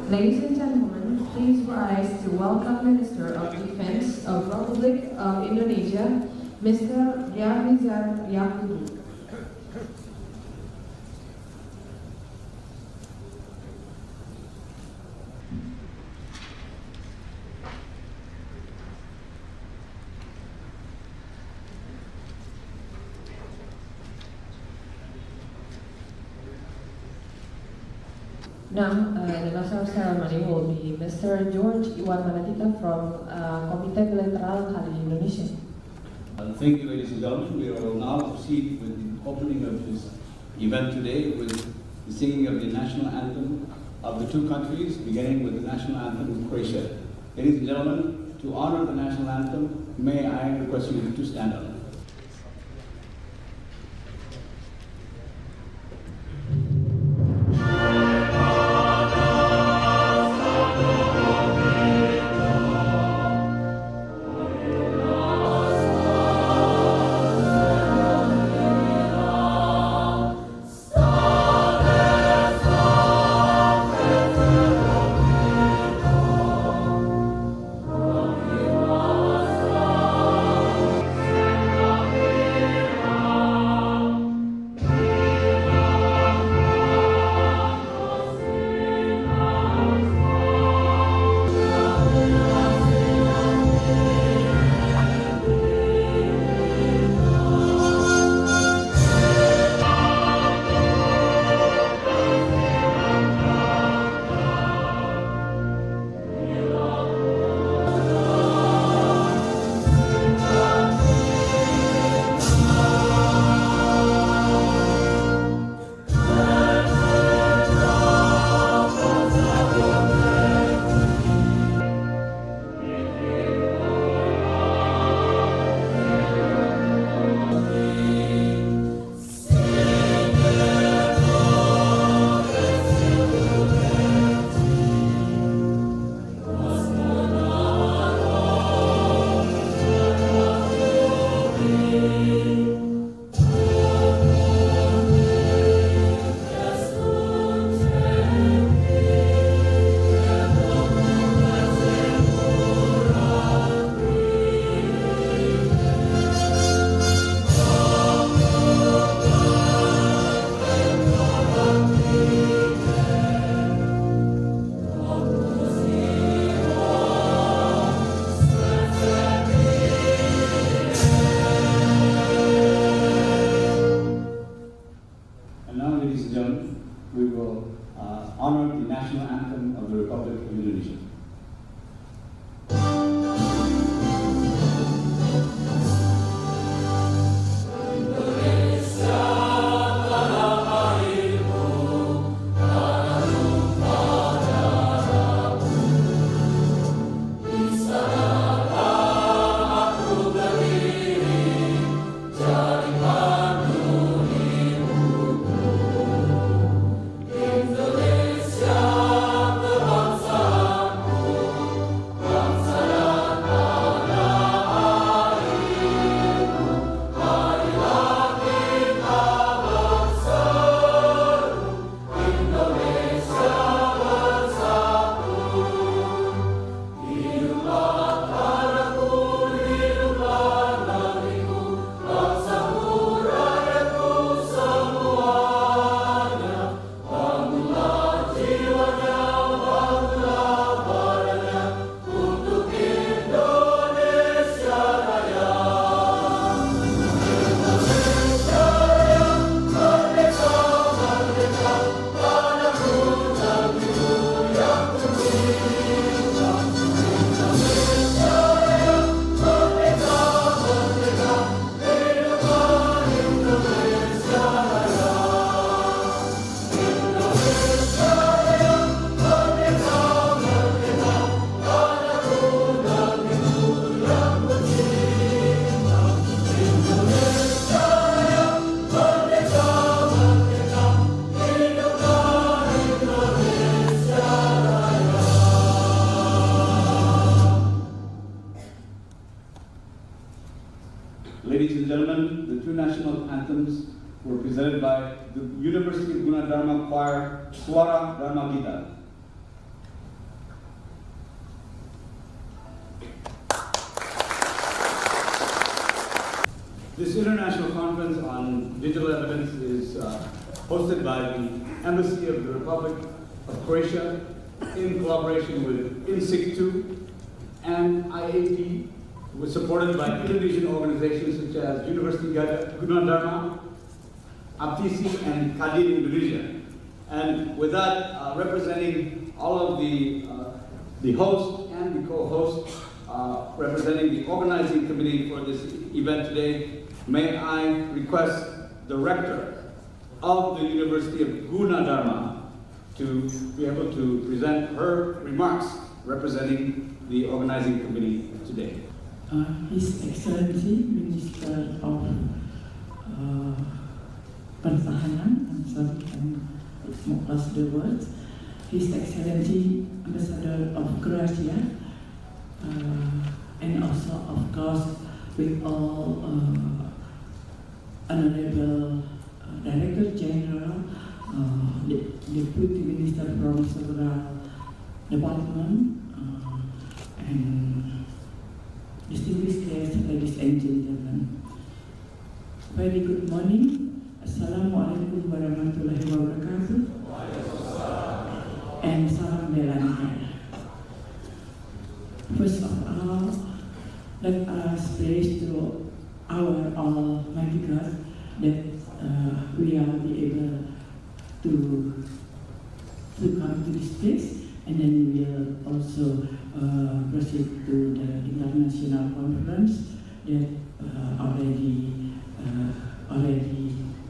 Ladies and gentlemen, please rise to welcome Minister of Defense of Republic of Indonesia, Mr. Ryamizar Yakubu. Now, the master of ceremony will be Mr. George Iwan Manatita from Komite Bilateral Kali Indonesia. Thank you, ladies and gentlemen. We will now proceed with the opening of this event today with the singing of the national anthem of the two countries, beginning with the national anthem of Croatia. Ladies and gentlemen, to honor the national anthem, may I request you to stand up. We will honor the national anthem of the Republic of Indonesia. Ladies and gentlemen, the two national anthems were presented by the University of Gunadarma Choir, Suara Dharma Gita. This international conference on digital evidence is hosted by the Embassy of the Republic of Croatia in collaboration with INSICTU and IAP, was supported by Indonesian organizations such as University Gunadarma, Aptisi, and Kadin Indonesia. And with that, representing all of the hosts and the co-hosts, representing the organizing committee for this event today, may I request the rector of the University of Gunadarma to be able to present her remarks representing the organizing committee today. His Excellency Minister of Pertahanan, I'm sorry, I'm lost the words. His Excellency Ambassador of Croatia, and also, of course, with all Honorable Director General, Deputy Minister from several departments, and distinguished guests, ladies and gentlemen. Very good morning. Assalamualaikum warahmatullahi wabarakatuh. And salam bela negara. First of all, let us praise to our Almighty God that we are able to come to this place, and then we will also proceed to the international conference that already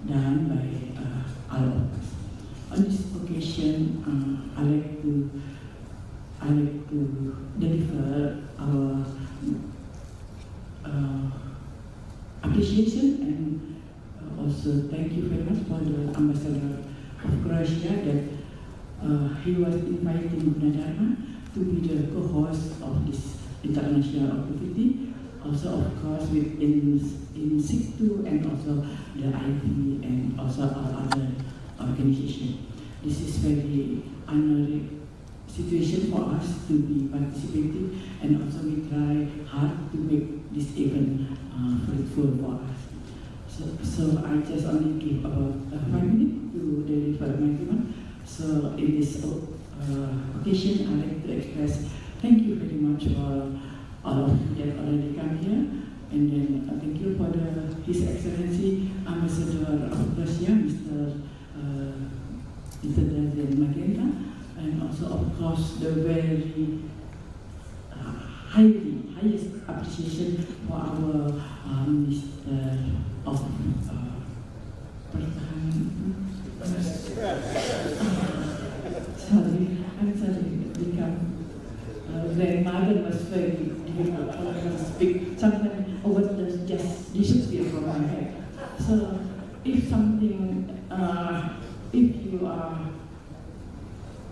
done by all of us. On this occasion, I like to deliver our appreciation and also thank you very much for the Ambassador of Croatia that he was inviting Gunadarma to be the co-host of this international activity. Also, of course, with INSICTU and also the IP and also all other organizations. This is very honoring situation for us to be participating, and also we try hard to make this event fruitful for us. So I just only give about 5 minutes to deliver my remarks. So in this occasion, I like to express thank you very much for all of you that already come here, and then thank you for His Excellency Ambassador of Croatia, Mr. Daden Magenta, and also of course the very highest appreciation for our Minister of Pertahanan. I'm sorry, because grandmother was very difficult to speak. Sometimes words just disappear from my head. So if something, if you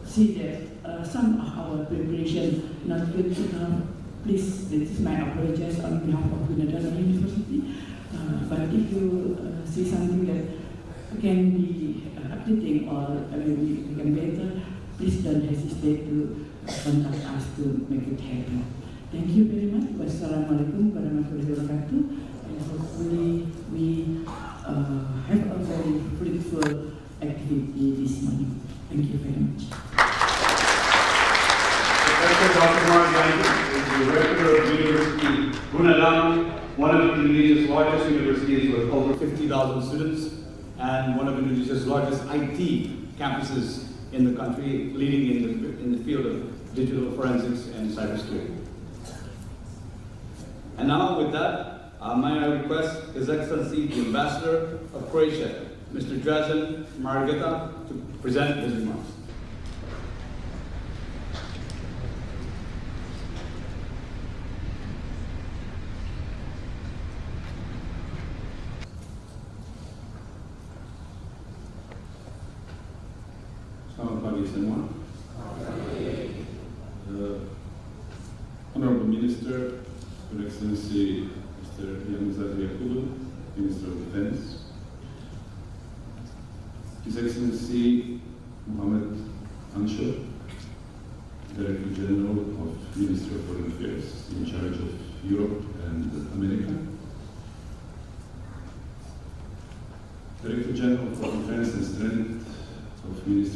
see that some of our preparation not good enough, please, this is my apologies on behalf of Gunadarma University. But if you see something that can be updating or maybe become better, please don't hesitate to contact us to make it happen. Thank you very much. Wassalamualaikum warahmatullahi wabarakatuh. And hopefully we have a very fruitful activity this morning. Thank you very much. Professor Dr. Margani is the rector of University Gunadarma, one of Indonesia's largest universities with over 50,000 students and one of Indonesia's largest IT campuses in the country, leading in the field of digital forensics and cybersecurity. And now with that, may I request His Excellency the Ambassador of Croatia, Mr. Dražen Margeta, to present his remarks. Selamat pagi semua. Honorable Minister, Your Excellency Mr. Januzaj Jakubov, Minister of Defense, His Excellency Mohamed Anshar, Director General of Ministry of Foreign Affairs in charge of Europe and America,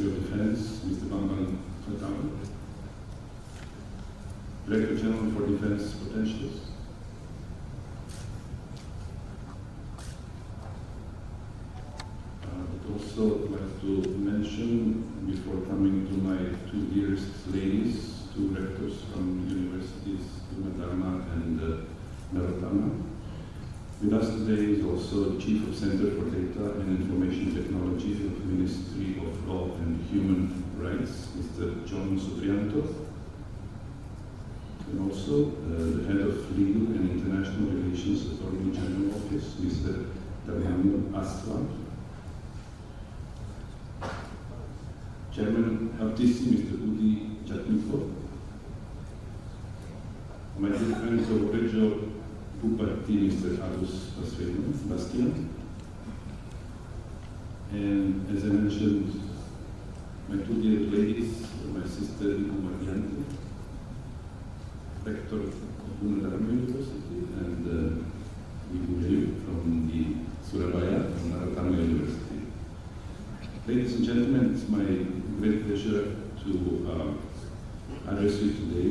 Ministry of Defense, Mr. Bambang Pratama, Director General for Defense Potentials, I'd also like to mention, before coming to my two dearest ladies, two rectors from universities, Dharma and Narotama. With us today is also Chief of Center for Data and Information Technology of the Ministry of Law and Human Rights, Mr. John Suprianto, and also the Head of Legal and International Relations Attorney General Office, Mr. Daniel Aslan, Chairman LTC, Mr. Udi Jatmiko, my dear friend of Reggio Bupati, Mr. Agus Bastian, and as I mentioned, my two dear ladies, my sister Ibu Marianti, Rector of Dharma University, and Ibu Liu from the Surabaya, from Narotama University. Ladies and gentlemen, it's my great pleasure to address you today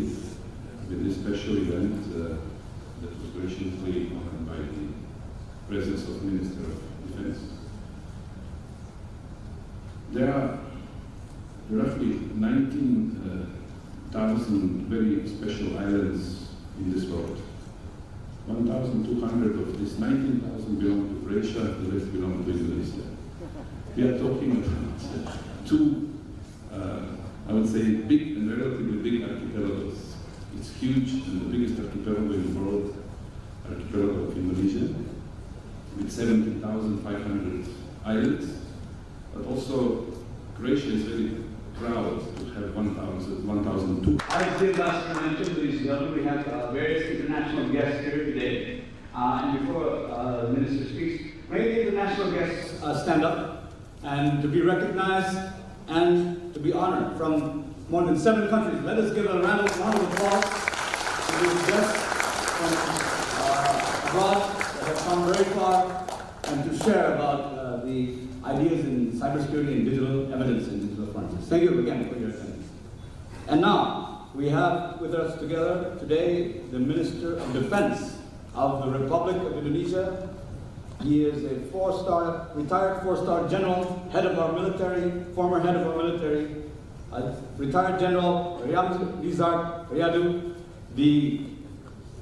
with this special event that was graciously honored by the presence of Minister of Defense. There are roughly 19,000 very special islands in this world. 1,200 of these 19,000 belong to Croatia, the rest belong to Indonesia. We are talking about two, I would say, big and relatively big archipelagos. It's huge and the biggest archipelago in the world, archipelago of Indonesia, with 17,500 islands. But also, Croatia is very proud to have 1,200. As did last mention, ladies and gentlemen, we have various international guests here today. And before the Minister speaks, may the international guests stand up and to be recognized and to be honored from more than 7 countries. Let us give a round of applause to these guests from abroad that have come very far and to share about the ideas in cybersecurity and digital evidence and digital frontiers. Thank you again for your attendance. And now, we have with us together today the Minister of Defense of the Republic of Indonesia. He is a retired 4-star general, head of our military, former head of our military, retired General Rizal Riyadu. The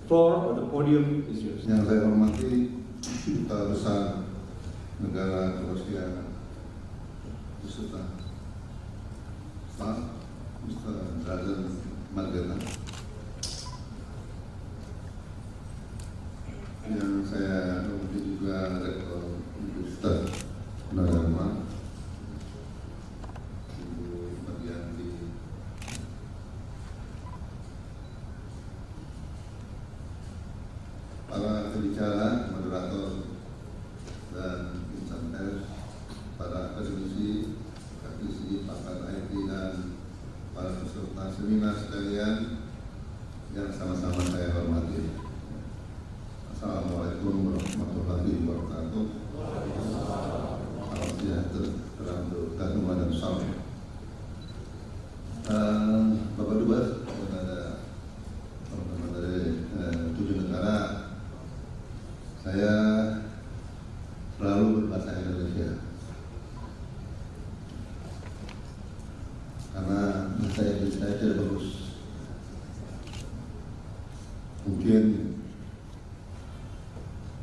floor or the podium is yours. Yang saya hormati Duta Besar Negara Kroasia beserta Pak Mr. Dragan Margana, yang saya hormati juga Rektor Universitas Dharma, Ibu Marianti, para pembicara, moderator, dan insan pers, para akademisi, praktisi, pakar IT, dan para peserta seminar sekalian yang sama-sama saya hormati. Assalamualaikum warahmatullahi wabarakatuh. Salam sejahtera untuk kita semua dan salam. Bapak Dubes, kepada teman-teman dari 7 negara, saya selalu berbahasa Indonesia karena bahasa Inggris saya tidak bagus. Mungkin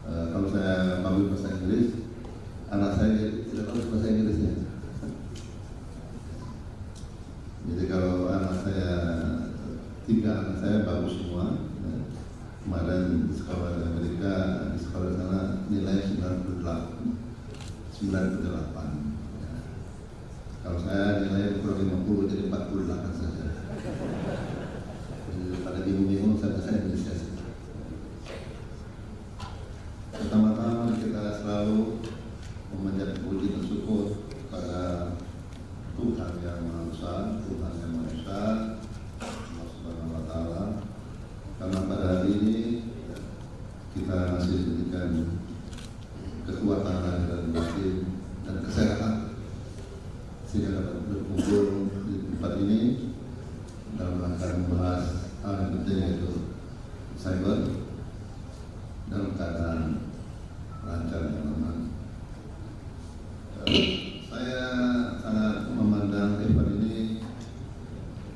kalau saya panggil bahasa Inggris, anak saya tidak bagus bahasa Inggrisnya. Jadi kalau anak saya, 3 anak saya bagus semua. Kemarin di sekolah di Amerika, di sekolah sana nilai 98. Ya. Kalau saya nilai kurang 50 jadi 48 saja. Jadi pada bingung-bingung saya bahasa Indonesia. Pertama-tama kita selalu memanjatkan puji dan syukur kepada Tuhan yang Maha Besar, Tuhan yang Maha Esa, Allah Subhanahu wa Ta'ala. Karena pada hari ini kita masih diberikan kekuatan lahir dan batin dan kesehatan sehingga dapat berfungsi tempat ini dalam rangka membahas hal yang penting, yaitu cyber dalam keadaan lancar dan aman. Saya sangat memandang event ini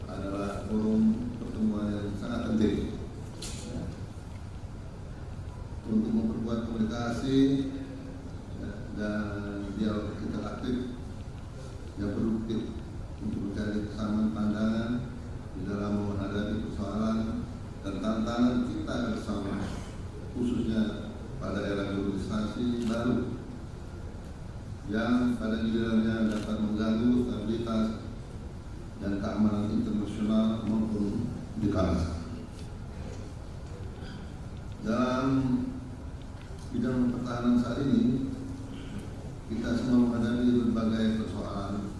adalah forum pertemuan yang sangat penting untuk memperkuat komunikasi dan dialog interaktif yang produktif untuk mencari kesamaan pandangan di dalam menghadapi persoalan dan tantangan kita bersama, khususnya pada era globalisasi baru yang pada gilirannya dapat mengganggu stabilitas dan keamanan internasional maupun di kawasan. Dalam bidang pertahanan saat ini, kita semua menghadapi berbagai persoalan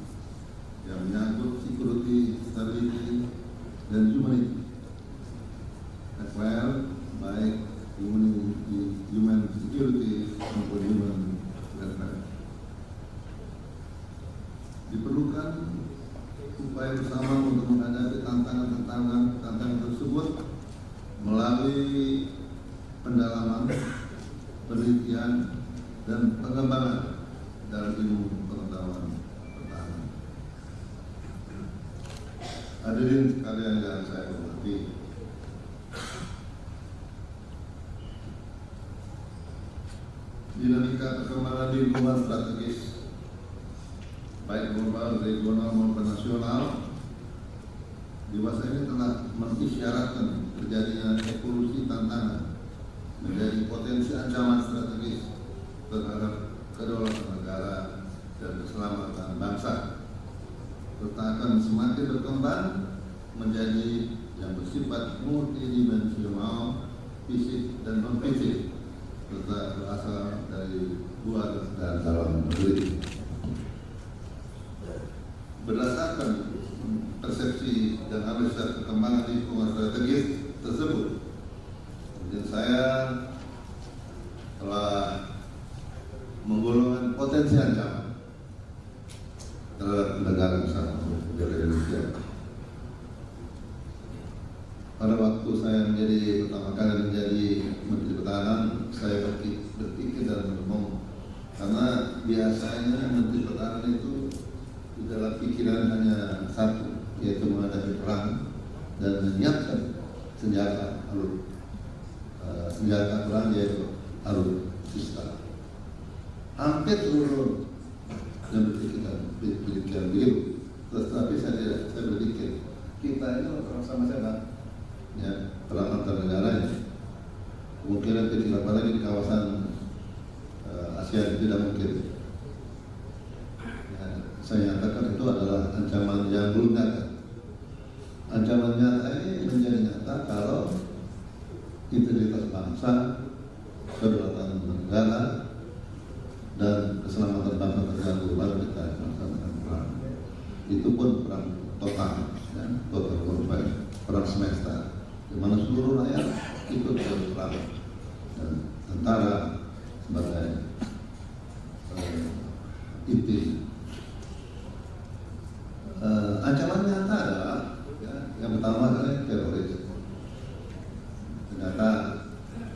yang menyangkut security, stability, dan humanity. As well, baik human security maupun human welfare. Diperlukan upaya bersama untuk menghadapi tantangan tersebut melalui pendalaman, penelitian, dan pengembangan dalam ilmu pengetahuan pertahanan. Hadirin sekalian yang saya hormati, dinamika perkembangan lingkungan strategis baik global, regional maupun nasional di masa ini telah mengisyaratkan terjadinya evolusi tantangan menjadi potensi ancaman strategis terhadap kedaulatan negara dan keselamatan bangsa, serta akan semakin berkembang menjadi yang bersifat multidimensional, fisik dan non-fisik, serta berasal dari luar dan dalam negeri. Berdasarkan persepsi dan analisa perkembangan lingkungan strategis tersebut, dan saya telah menggolongkan potensi ancaman terhadap negara besar Indonesia. Pada waktu saya pertama kali menjadi Menteri Pertahanan, saya berpikir dan berngomong, karena biasanya Menteri Pertahanan itu di dalam pikiran hanya satu, yaitu menghadapi perang dan menyiapkan senjata perang, yaitu alutsista. Hampir seluruh yang berpikiran begitu. Tetapi saya berpikir kita ini orang sama-sama, ya, perang antar negara ini kemungkinan kecil, apalagi di kawasan Asia tidak mungkin. Saya nyatakan itu adalah ancaman yang belum nyata. Ancaman nyata ini menjadi nyata kalau integritas bangsa, kedaulatan negara, dan keselamatan bangsa terganggu, baru kita melaksanakan perang. Itu pun perang total, ya, total warfare, perang semesta, di mana seluruh rakyat ikut berperang dan tentara sebagai inti. Ancaman nyata adalah, ya, yang pertama adalah teroris. Ternyata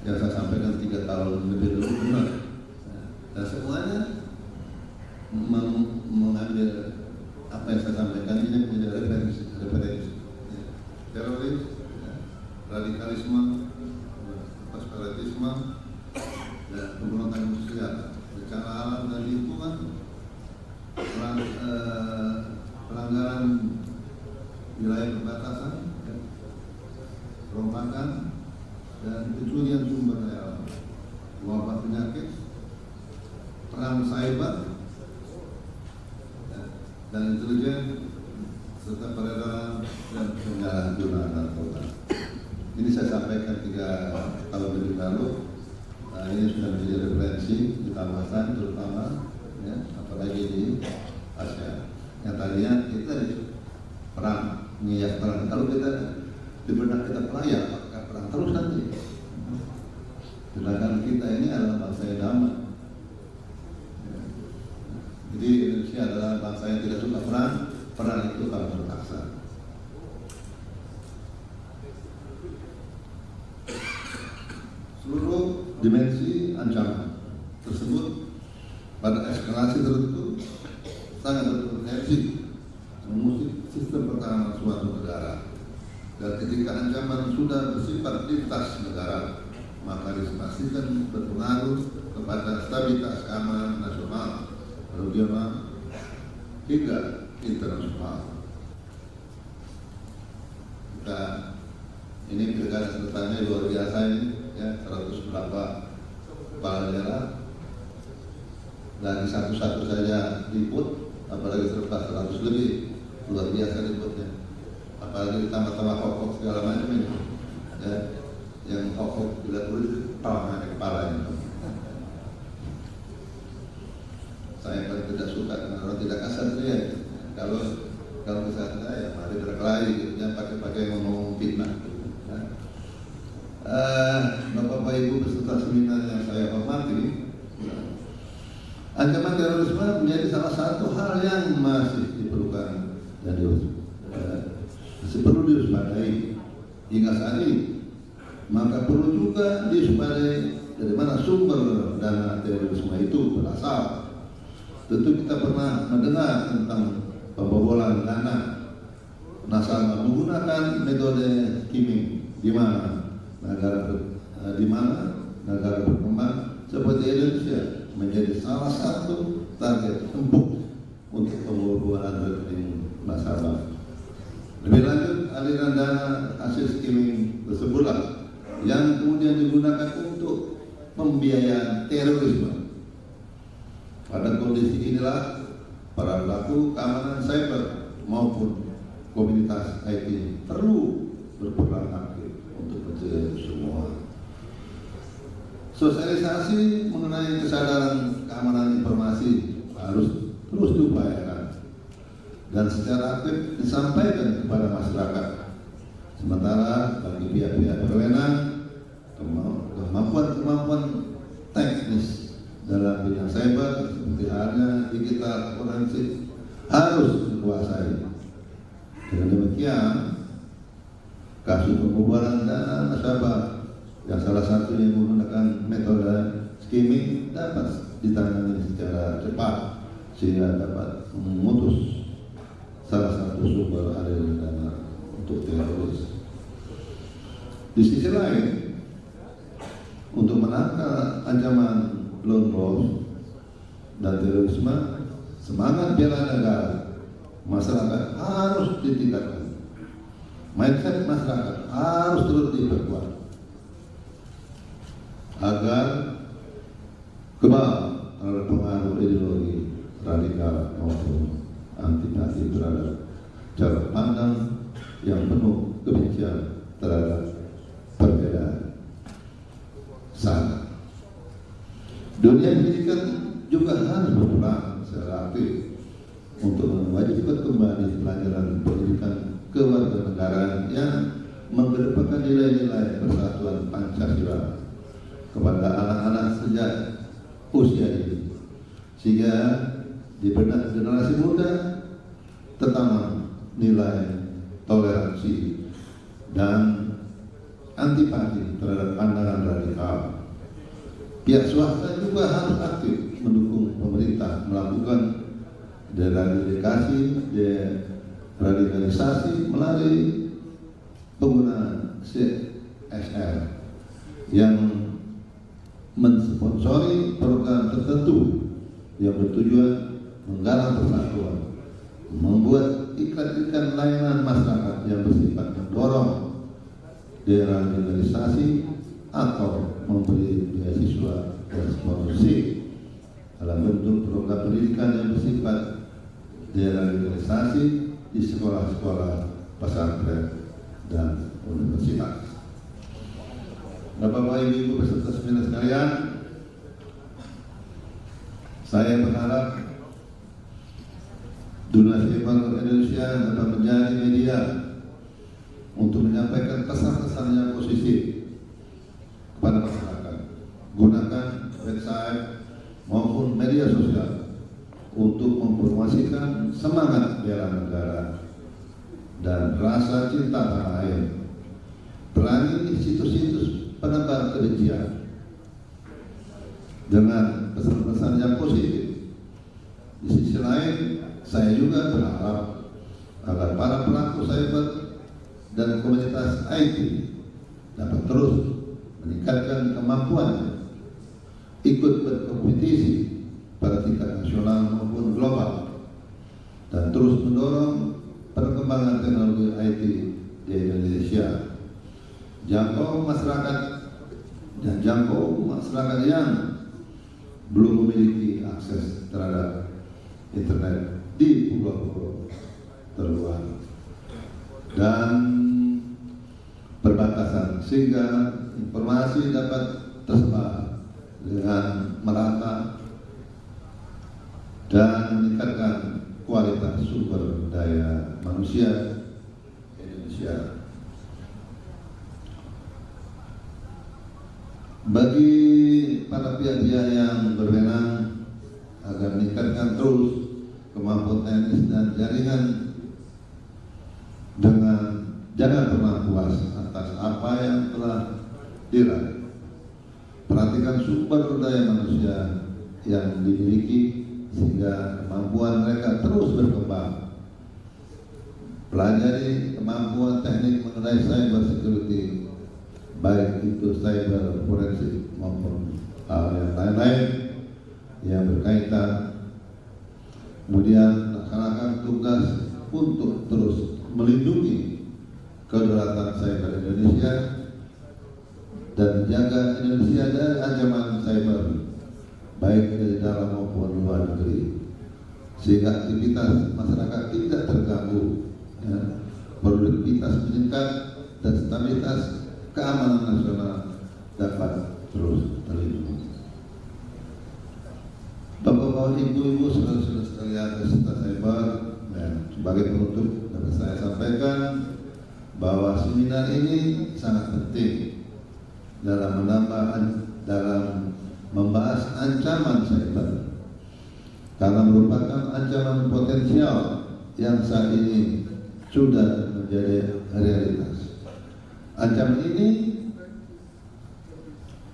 yang saya sampaikan 3 tahun lebih dulu benar, dan semuanya mengambil apa yang saya sampaikan ini menjadi referensi. Ya. Teroris, ya, radikalisme, separatisme, dan pemberontakan bersenjata, bencana alam dan lingkungan, pelanggaran wilayah perbatasan, ya, perombakan, dan pencurian sumber daya alam, wabah penyakit, perang cyber, ya, dan intelijen, serta peredaran dan penyalahgunaan narkoba. Ini saya sampaikan 3 tahun lebih lalu. Nah, ini sudah menjadi referensi di kawasan, terutama, ya, apalagi di Asia. Yang tadinya kita perang, niat perang. Kalau kita di benak kita perang, ya apakah perang terus nanti? Sedangkan kita ini adalah bangsa yang damai. Jadi Indonesia adalah bangsa yang tidak suka perang perang itu kalau terpaksa. Seluruh dimensi ancaman tersebut pada eskalasi tertentu sangat berpotensi mengusik sistem pertahanan suatu negara. Dan ketika ancaman sudah bersifat lintas negara, maka dipastikan berpengaruh kepada stabilitas keamanan nasional, regional, hingga internasional. Kita ini pilkada serentaknya luar biasa ini, ya 100 berapa kepala daerah, dan satu-satu saja ribut, apalagi serentak 100 lebih, luar biasa ributnya. Apalagi ditambah-tambah pokok segala macam ini, ya, yang pokok bila tulis kepalanya. Saya kan tidak suka dengan orang tidak kasar ya. Kalau misalnya ya mari berkelahi gitu, jangan pakai ngomong fitnah. Ya. Bapak Ibu peserta seminar yang saya hormati, ancaman terorisme menjadi salah satu hal yang masih diperlukan dan perlu diwaspadai hingga saat ini. Maka perlu juga diwaspadai dari mana sumber dana terorisme itu berasal. Tentu kita pernah mendengar tentang pembobolan dana nasabah menggunakan metode skimming, di mana negara berkembang seperti Indonesia menjadi salah satu target empuk untuk pembobolan rekening nasabah. Lebih lanjut, aliran dana hasil skimming tersebutlah yang kemudian digunakan untuk pembiayaan terorisme. Pada kondisi inilah para pelaku keamanan cyber maupun komunitas IT perlu berperan aktif untuk mencegah semua. Sosialisasi mengenai kesadaran keamanan informasi harus terus diupayakan dan secara aktif disampaikan kepada masyarakat. Sementara bagi pihak-pihak berwenang, kemampuan teknis dalam bidang cyber seperti halnya digital forensik harus dikuasai. Dengan demikian, kasus pembobolan dana nasabah yang salah satunya menggunakan metode skimming dapat ditangani secara cepat sehingga dapat memutus salah satu sumber aliran dana untuk teroris. Di sisi lain, untuk menangkal ancaman lone wolf dan terorisme, semangat bela negara masyarakat harus ditingkatkan. Mindset masyarakat harus terus diperkuat agar kebal terhadap pengaruh ideologi radikal maupun antipati terhadap cara pandang yang penuh kebencian terhadap perbedaan sana. Dunia pendidikan juga harus berperan secara aktif untuk mewajibkan kembali pelajaran pendidikan kewarganegaraan yang mengedepankan nilai-nilai persatuan Pancasila kepada anak-anak sejak usia ini, sehingga di benak generasi muda tertanam nilai toleransi dan antipati terhadap pandangan radikal. Pihak swasta juga harus aktif mendukung pemerintah melakukan deradikalisasi melalui penggunaan CSR yang mensponsori program tertentu yang bertujuan menggalang persatuan, membuat iklan-iklan layanan masyarakat yang bersifat mendorong deradikalisasi atau memberi beasiswa dan sponsorship dalam bentuk program pendidikan yang bersifat deradikalisasi di sekolah-sekolah, pesantren, dan universitas. Bapak Ibu peserta seminar sekalian, saya berharap dunia cyber Indonesia dapat menjadi media untuk menyampaikan pesan-pesan yang positif kepada masyarakat. Gunakan website maupun media sosial untuk mempermudah mempromosikan semangat bela negara dan rasa cinta tanah air, perangi situs-situs penebar kebencian dengan pesan-pesan yang positif. Di sisi lain, saya juga berharap agar para pelaku cyber dan komunitas IT dapat terus meningkatkan kemampuannya, ikut berkompetisi pada tingkat nasional maupun global, dan terus mendorong perkembangan teknologi IT di Indonesia, jangkau masyarakat yang belum memiliki akses terhadap internet di pulau-pulau terluar dan perbatasan, sehingga informasi dapat tersebar dengan merata dan meningkatkan kualitas sumber daya manusia Indonesia. Bagi para pihak-pihak yang berwenang agar meningkatkan terus kemampuan teknis dan jaringan dengan jangan pernah puas atas apa yang telah diraih. Perhatikan sumber daya manusia yang dimiliki sehingga kemampuan mereka terus berkembang. Pelajari kemampuan teknik mengenai cyber security, baik itu cyber forensik maupun hal yang lain-lain yang berkaitan. Kemudian laksanakan tugas untuk terus melindungi kedaulatan cyber Indonesia dan menjaga Indonesia dari ancaman cyber baik dari dalam maupun luar negeri, sehingga aktivitas masyarakat tidak terganggu, ya, produktivitas meningkat dan stabilitas keamanan nasional dapat terus terlindungi. Bapak-bapak, ibu-ibu, saudara-saudara sekalian peserta cyber, sebagai penutup dapat saya sampaikan bahwa seminar ini sangat penting dalam membahas ancaman cyber, karena merupakan ancaman potensial yang saat ini sudah menjadi realitas. Ancaman ini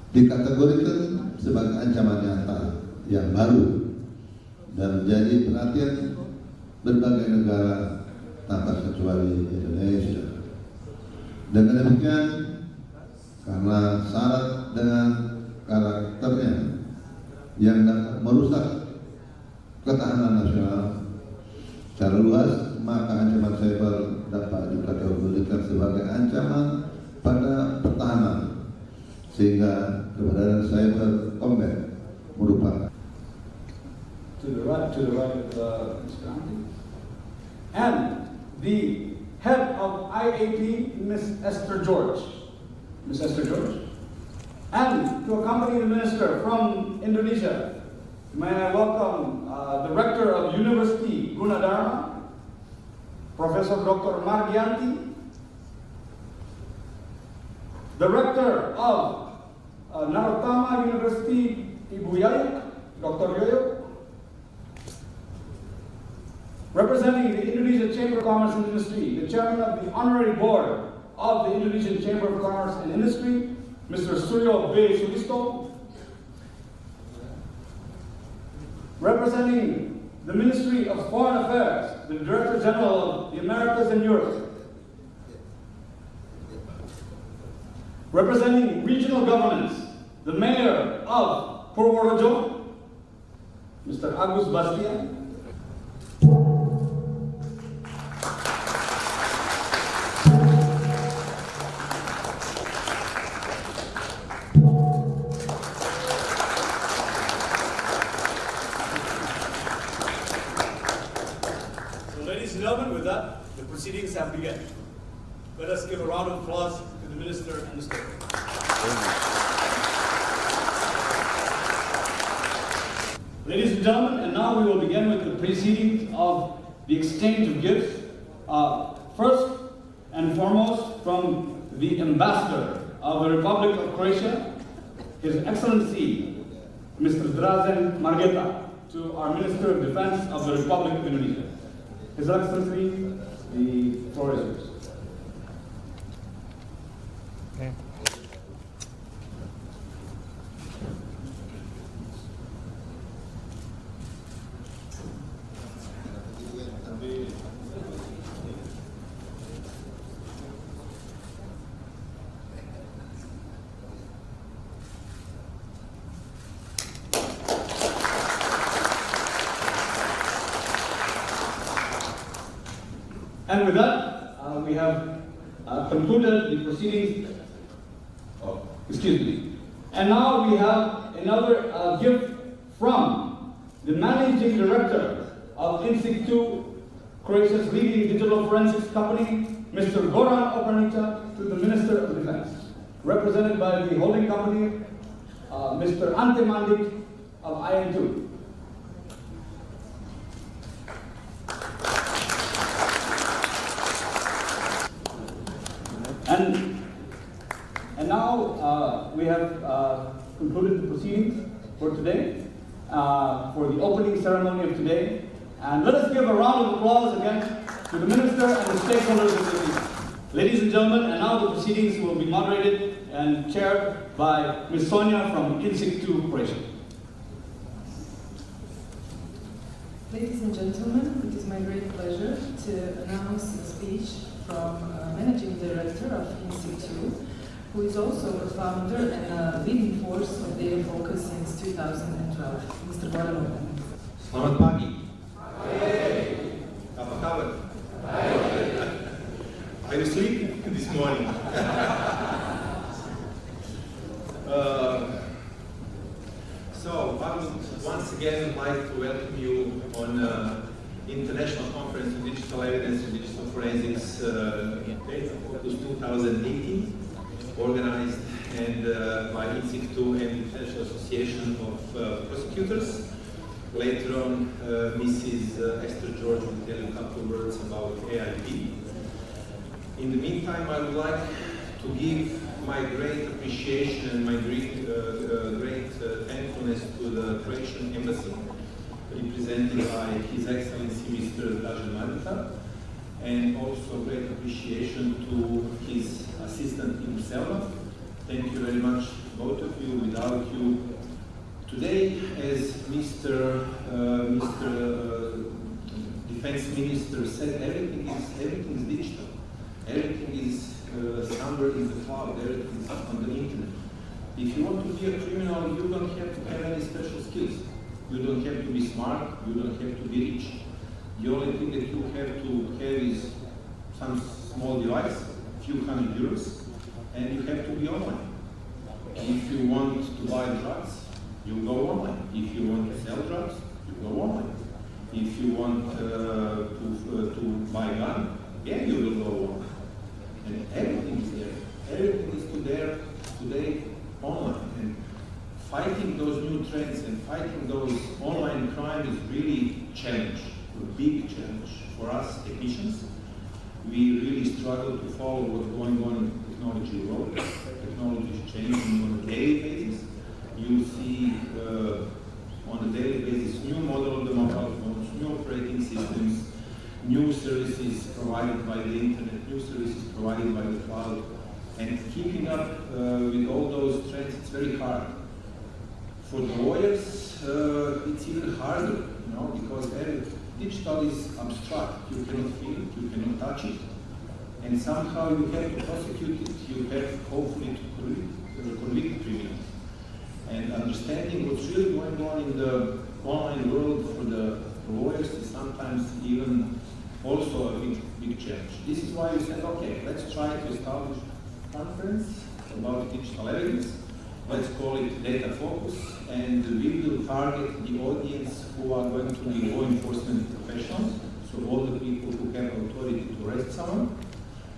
dikategorikan sebagai ancaman nyata yang baru dan menjadi perhatian berbagai negara tanpa kecuali Indonesia. Dengan demikian, karena syarat dengan karakternya yang dapat merusak ketahanan nasional secara luas, maka ancaman cyber dapat dikategorikan sebagai ancaman pada pertahanan, sehingga keberadaan cyber combat merupakan to the right of Mr. Andy, and the head of IAP, Ms. Esther George. Ms. Esther George. And to accompany the minister from Indonesia, may I welcome the rector of University Gunadarma, Professor Dr. Margianti, the rector of Narottama University, Ibu Yayuk, Dr. Yoyo, representing the Indonesian Chamber of Commerce and Industry, the chairman of the honorary board of the Indonesian Chamber of Commerce and Industry, Mr. Suryo B. Sulisto, representing the Ministry of Foreign Affairs, the Director General of the Americas and Europe, representing regional governments, the Mayor of Purworejo, Mr. Agus Bastian, With that, the proceedings have begun. Let us give a round of applause to the Minister and the Speaker. Ladies and gentlemen, and now we will begin with the proceedings of the exchange of gifts. First and foremost, from the Ambassador of the Republic of Croatia, His Excellency, Mr. Dražen Margeta. to our Minister of Defense of the Republic of Indonesia. His Excellency, the floor is yours. And with that, we have concluded the proceedings. Oh, excuse me. And now we have another gift from the Managing Director of INSIC2, Croatia's leading digital forensics company, Mr. Goran Opranicha, to the Minister of Defense, represented by the holding company, Mr. Ante Mandik of IN2. And now we have concluded the proceedings for today, for the opening ceremony of today. And let us give a round of applause again to the Minister and the stakeholders of the meeting. Ladies and gentlemen, and now the proceedings will be moderated and chaired by Ms. Sonia from INSIC2 Croatia. Ladies and gentlemen, it is my great pleasure to announce a speech from Managing Director of INSIC2, who is also a founder and a leading force of Data Focus since 2012, Mr. Goran Opranicha. Selamat pagi. Apa kabar? Are you asleep this morning? So I would once again like to welcome you on International Conference on Digital Evidence and Digital Forensics Data Focus 2018, organized and by INSIC2 and the International Association of Prosecutors. Later on, Mrs. Esther George will tell you a couple of words about AIP. In the meantime, I would like to give my great appreciation and my great thankfulness to the Croatian Embassy, represented by His Excellency Mr. Dražen Madica, and also great appreciation to his assistant in Selva. Thank you very much, both of you. Without you, today, as Mr. Defense Minister said, everything is digital. Everything is somewhere in the cloud. Everything is on the internet. If you want to be a criminal, you don't have to have any special skills. You don't have to be smart. You don't have to be rich. The only thing that you have to have is some small device, a few €100, and you have to be online. If you want to buy drugs, you go online. If you want to sell drugs, you go online. If you want to buy a gun, again you will go online. And everything is there. Everything is there today online. And fighting those new trends and fighting those online crime is really a challenge, a big challenge for us technicians. We really struggle to follow what's going on in the technology world. Technology is changing on a daily basis. You see on a daily basis new model of the mobile phones, new operating systems, new services provided by the internet, new services provided by the cloud. And keeping up with all those trends, it's very hard. For the lawyers, it's even harder, because digital is abstract. You cannot feel it, you cannot touch it, and somehow you have to prosecute it. You have hopefully to convict criminals. And understanding what's really going on in the online world for the lawyers is sometimes even also a big challenge. This is why we said, okay, let's try to establish a conference about digital evidence. Let's call it Data Focus, and we will target the audience who are going to be law enforcement professionals, so all the people who have authority to arrest someone,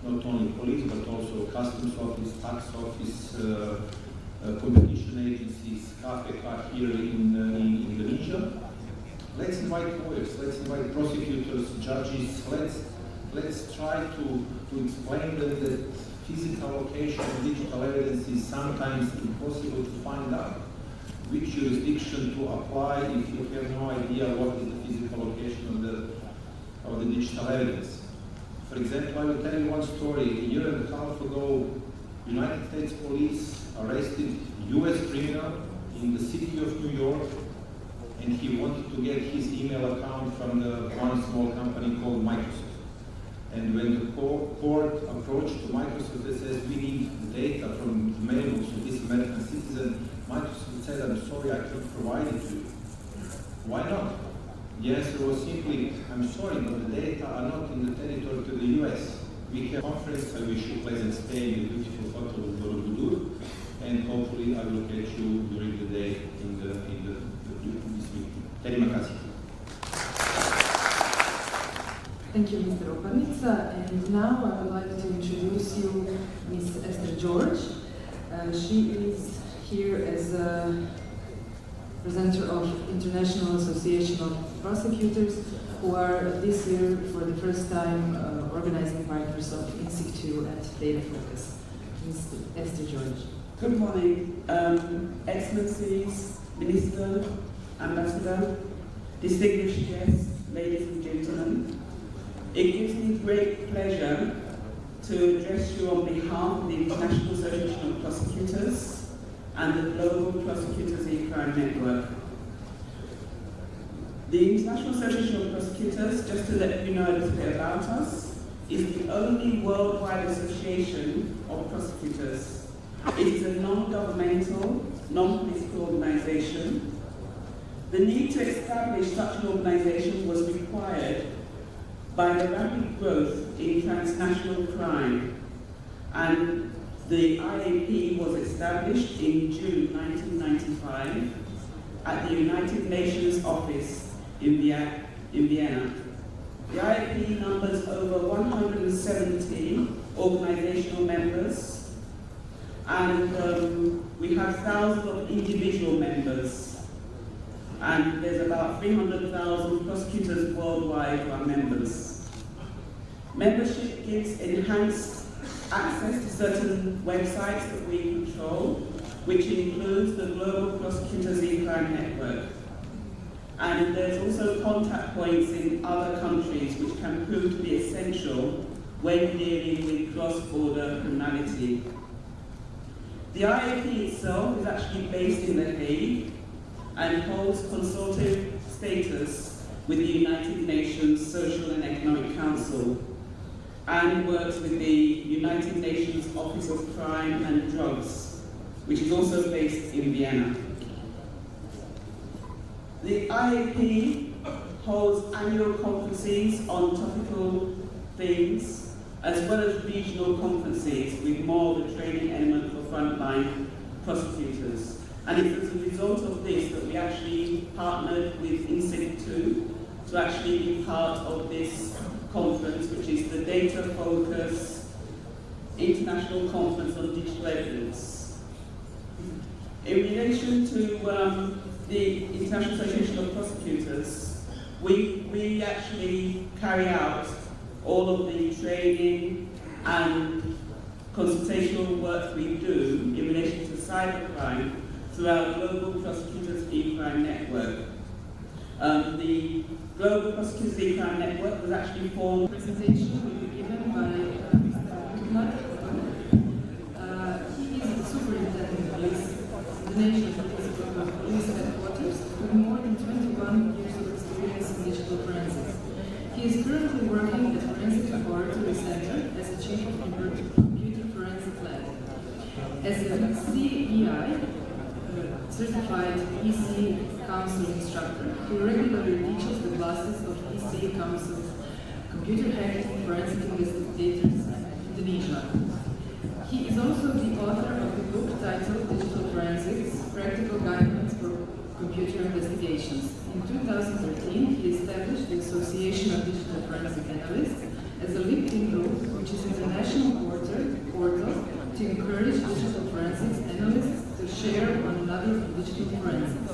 not only police, but also customs office, tax office, competition agencies, KPK here in Indonesia. Let's invite lawyers, let's invite prosecutors, judges, let's try to explain them that physical location of digital evidence is sometimes impossible to find out. which jurisdiction to apply if you have no idea what is the physical location of the digital evidence. For example, I will tell you one story. A year and a half ago, United States police arrested US criminal in the city of New York, and he wanted to get his email account from the one small company called Microsoft. And when the court approached to Microsoft, they said, we need data from the mailbox of this American citizen. Microsoft said, I'm sorry, I can't provide it to you. Why not? The answer was simply, I'm sorry, but the data are not in the territory to the US. We have a conference, I wish you a pleasant stay in the beautiful hotel of Borobudur, and hopefully I will catch you during the day in this meeting. Terima kasih. Thank you, Mr. Opanica. And now I would like to introduce you Ms. Esther George. She is here as a presenter of International Association of Prosecutors, who are this year for the first time organizing partners of INSIC2 at DataFocus. Ms. Esther George. Good morning, Excellencies, Minister, Ambassador, distinguished guests, ladies and gentlemen. It gives me great pleasure to address you on behalf of the International Association of Prosecutors and the Global Prosecutors E-Crime Network. The International Association of Prosecutors, just to let you know a little bit about us, is the only worldwide association of prosecutors. It is a non-governmental, non-political organization. The need to establish such an organization was required by the rapid growth in transnational crime, and the IAP was established in June 1995 at the United Nations office in Vienna. The IAP numbers over 170 organizational members, and we have thousands of individual members. And there's about 300,000 prosecutors worldwide who are members. Membership gives enhanced access to certain websites that we control, which includes the Global Prosecutors E-Crime Network. And there's also contact points in other countries which can prove to be essential when dealing with cross-border criminality. The IAP itself is actually based in The Hague and holds consultative status with the United Nations Social and Economic Council, and works with the United Nations Office of Crime and Drugs, which is also based in Vienna. The IAP holds annual conferences on topical themes, as well as regional conferences with more of a training element for frontline prosecutors. And it's as a result of this that we actually partnered with INSIC2 to actually be part of this conference, which is the DataFocus International Conference on Digital Evidence. In relation to the International Association of Prosecutors, we actually carry out all of the training and consultational work we do in relation to cybercrime through our Global Prosecutors E-Crime Network. The Global Prosecutors E-Crime Network was actually formed. Presentation will be given by Mr. Kutnak. He is the superintendent of police, the National Police Headquarters, with more than 21 years of experience in digital forensics. He is currently working at Forensic Laboratory Center as a chief of computer forensic lab. As a CEI, certified EC Council instructor, he regularly teaches the classes of EC Council's computer hacking forensic investigators in Indonesia. He is also the author of the book titled Digital Forensics, Practical Guidelines for Computer Investigations. In 2013, he established the Association of Digital Forensic Analysts as a LinkedIn group, which is an international portal to encourage digital forensics analysts to share one another in digital forensics.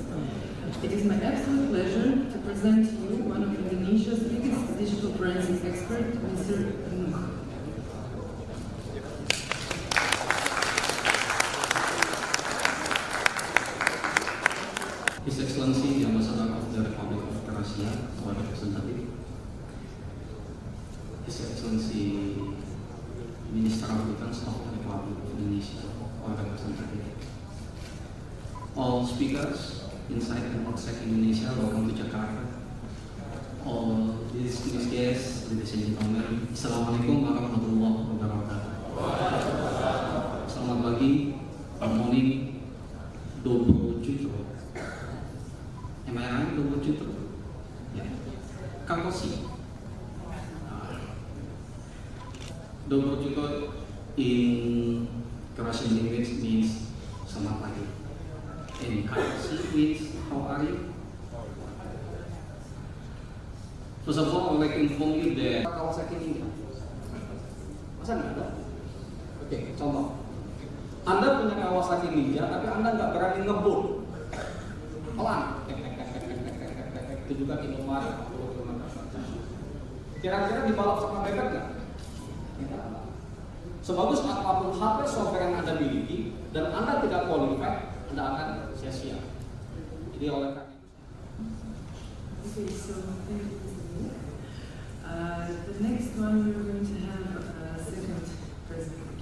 It is my absolute pleasure to present to you one of Indonesia's biggest digital forensics experts, Mr. Nuh. of Indonesia, or representative. All speakers inside and outside Indonesia, welcome to Jakarta. All distinguished guests, ladies and gentlemen, Assalamualaikum warahmatullahi wabarakatuh. Selamat pagi, good morning, Dobro Jutro. Am I right, Dobro Jutro? Yeah. Kakosi. Dobro Jutro in Croatian language means selamat pagi. And Kakosi means how are you? First of all, I would like to inform you that Kawasaki Ninja. Masa nggak ada? Oke, contoh. Anda punya Kawasaki Ninja, tapi Anda nggak berani ngebut. Pelan. Itu juga Indomaret. Kira-kira dibalap sama bebek nggak? Sebagus apapun HP software yang Anda miliki, dan Anda tidak qualified, Anda akan sia-sia. Jadi oleh karena Okay, so thank you. The next one we're going to have a second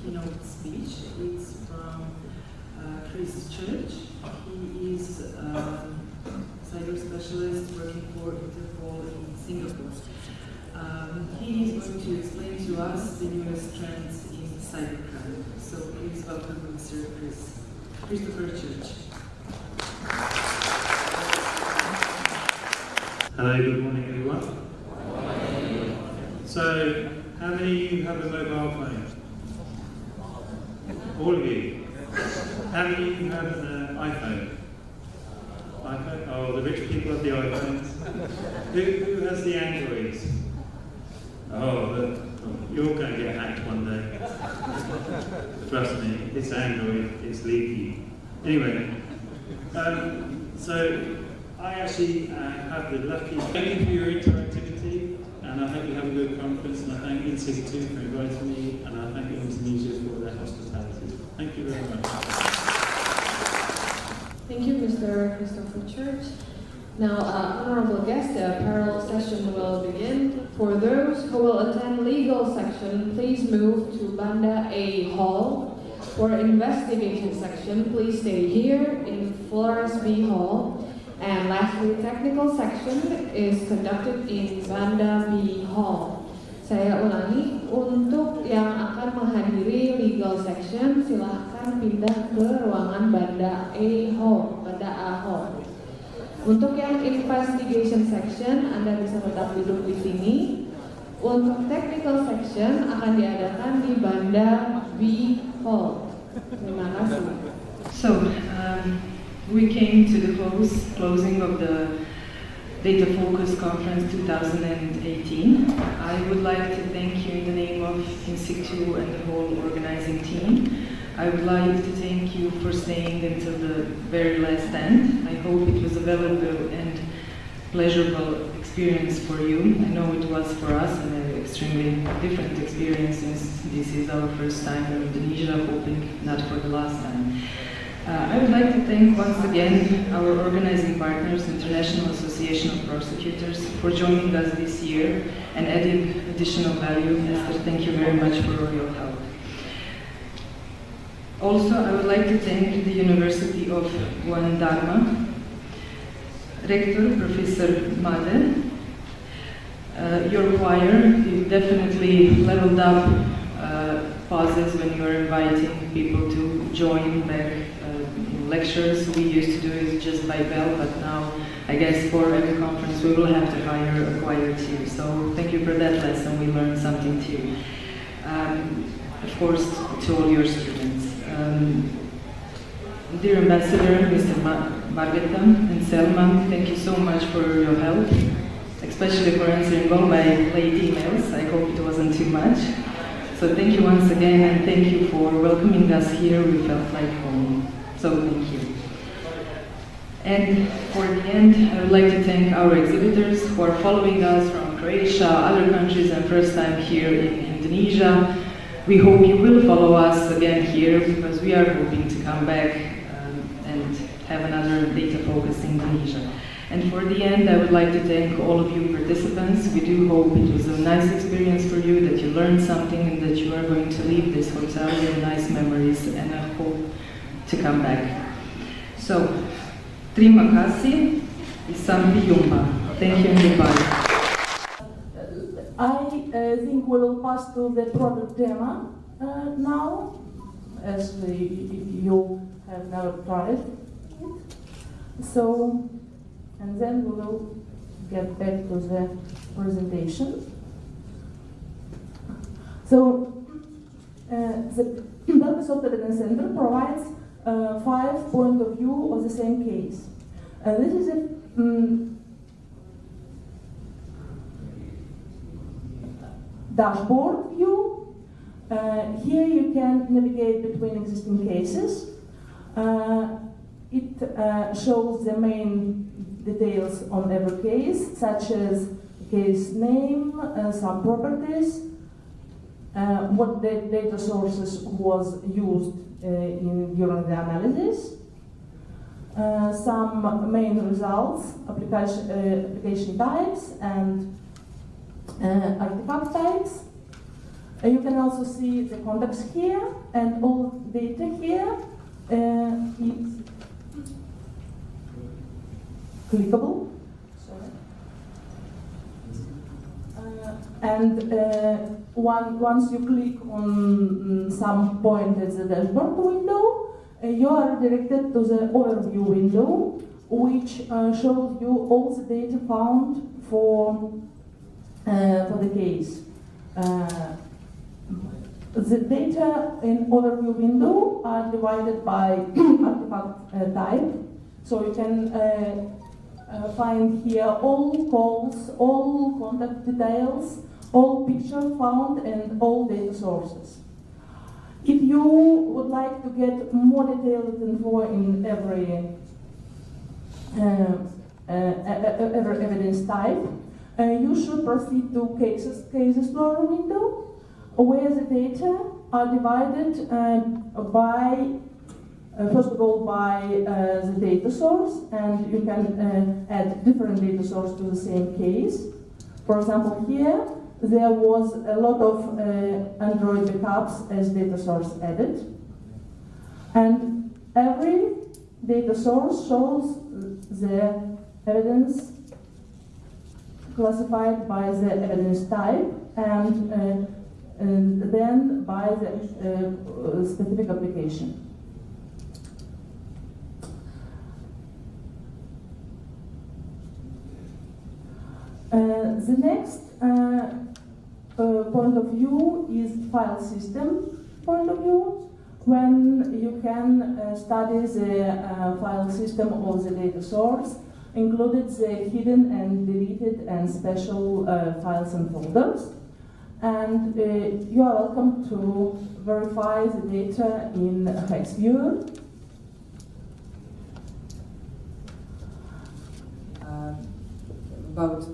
keynote speech. It's from Chris Church. He is a cyber specialist working for Interpol in Singapore. He is going to explain to us the newest trends in cybercrime. So please welcome Mr. Christopher Church. Hello, good morning everyone. So, how many of you have a mobile phone? All of you. How many of you have an iPhone? iPhone? Oh, the rich people have the iPhones. Who has the Androids? Oh, you're going to get hacked one day. Trust me, it's Android, it's leaky. Anyway, so I actually have the lucky. Thank you for your interactivity, and I hope you have a good conference. And I thank INSIG2 for inviting me, and I thank Indonesia for their hospitality. Thank you very much. Thank you, Mr. Christopher Church. Now, honorable guests, the parallel session will begin. For those who will attend legal section, please move to Banda A Hall. For investigation section, please stay here in Flores B Hall. And lastly, technical section is conducted in Banda B Hall. Saya ulangi, untuk yang akan menghadiri legal section, silahkan pindah ke ruangan Banda A Hall, Banda A Hall. Untuk yang investigation section, Anda bisa tetap duduk di sini. Untuk technical section akan diadakan di Banda B Hall. Terima kasih. So, we came to the closing of the Data Focus Conference 2018. I would like to thank you in the name of INSIG2 and the whole organizing team. I would like to thank you for staying until the very last end. I hope it was a valuable and pleasurable experience for you. I know it was for us, an extremely different experience since this is our first time in Indonesia, hoping not for the last time. I would like to thank once again our organizing partners, International Association of Prosecutors, for joining us this year and adding additional value. Esther, thank you very much for all your help. Also, I would like to thank the University of Guandarma, Rector Professor Made. Your choir, you definitely leveled up pauses when you are inviting people to join back in lectures. We used to do it just by bell, but now I guess for every conference we will have to hire a choir too. So thank you for that lesson, we learned something too. Of course, to all your students. Dear Ambassador, Mr. Margetam and Selman, thank you so much for your help, especially for answering all my late emails. I hope it wasn't too much. So thank you once again, and thank you for welcoming us here. We felt like home. So thank you. And for the end, I would like to thank our exhibitors who are following us from Croatia, other countries, and first time here in Indonesia. We hope you will follow us again here, because we are hoping to come back and have another data focused in Indonesia. And for the end, I would like to thank all of you participants. We do hope it was a nice experience for you, that you learned something, and that you are going to leave this hotel with nice memories, and I hope to come back. So, terima kasih, sampai jumpa. Thank you and goodbye. I think we will pass to the product demo now, as you have never tried it. So, and then we will get back to the presentation. So, the Belgrade Software Evidence Center provides 5 points of view of the same case. This is a dashboard view. Here you can navigate between existing cases. It shows the main details on every case, such as case name, some properties, what data sources was used during the analysis, some main results, application types, and artifact types. You can also see the context here, and all data here is clickable. Sorry. And once you click on some point at the dashboard window, you are directed to the overview window, which shows you all the data found for the case. The data in overview window are divided by artifact type, so you can find here all calls, all contact details, all pictures found, and all data sources. If you would like to get more detailed info in every evidence type, you should proceed to Case Explorer window, where the data are divided by, first of all, by the data source, and you can add different data sources to the same case. For example, here there was a lot of Android backups as data source added, and every data source shows the evidence classified by the evidence type, and then by the specific application. The next point of view is file system point of view, when you can study the file system of the data source, included the hidden and deleted and special files and folders. And you are welcome to verify the data in Hex Viewer. About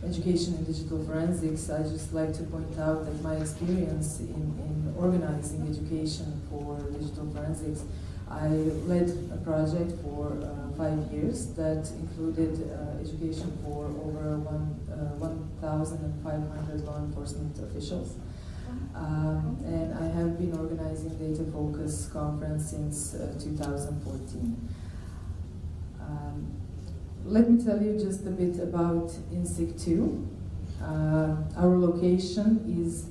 education in digital forensics, I just like to point out that my experience in organizing education for digital forensics, I led a project for 5 years that included education for over 1,500 law enforcement officials. And I have been organizing Data Focus conference since 2014. Let me tell you just a bit about INSIG2. Our location is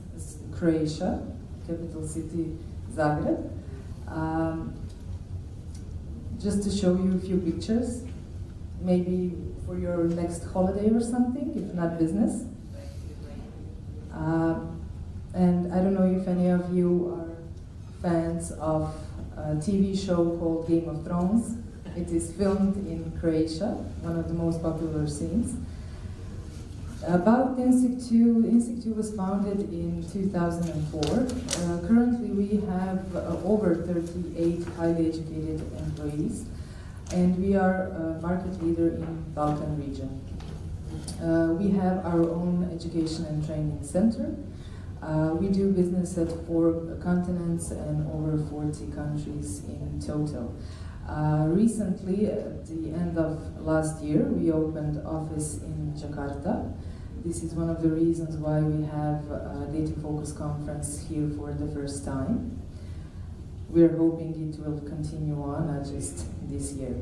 Croatia, capital city Zagreb. Just to show you a few pictures, maybe for your next holiday or something, if not business. And I don't know if any of you are fans of a TV show called Game of Thrones. It is filmed in Croatia, one of the most popular scenes. About INSIG2, INSIG2 was founded in 2004. Currently we have over 38 highly educated employees, and we are a market leader in Balkan region. We have our own education and training center. We do business at 4 continents and over 40 countries in total. Recently, at the end of last year, we opened office in Jakarta. This is one of the reasons why we have a Data Focus conference here for the first time. We are hoping it will continue on, not just this year.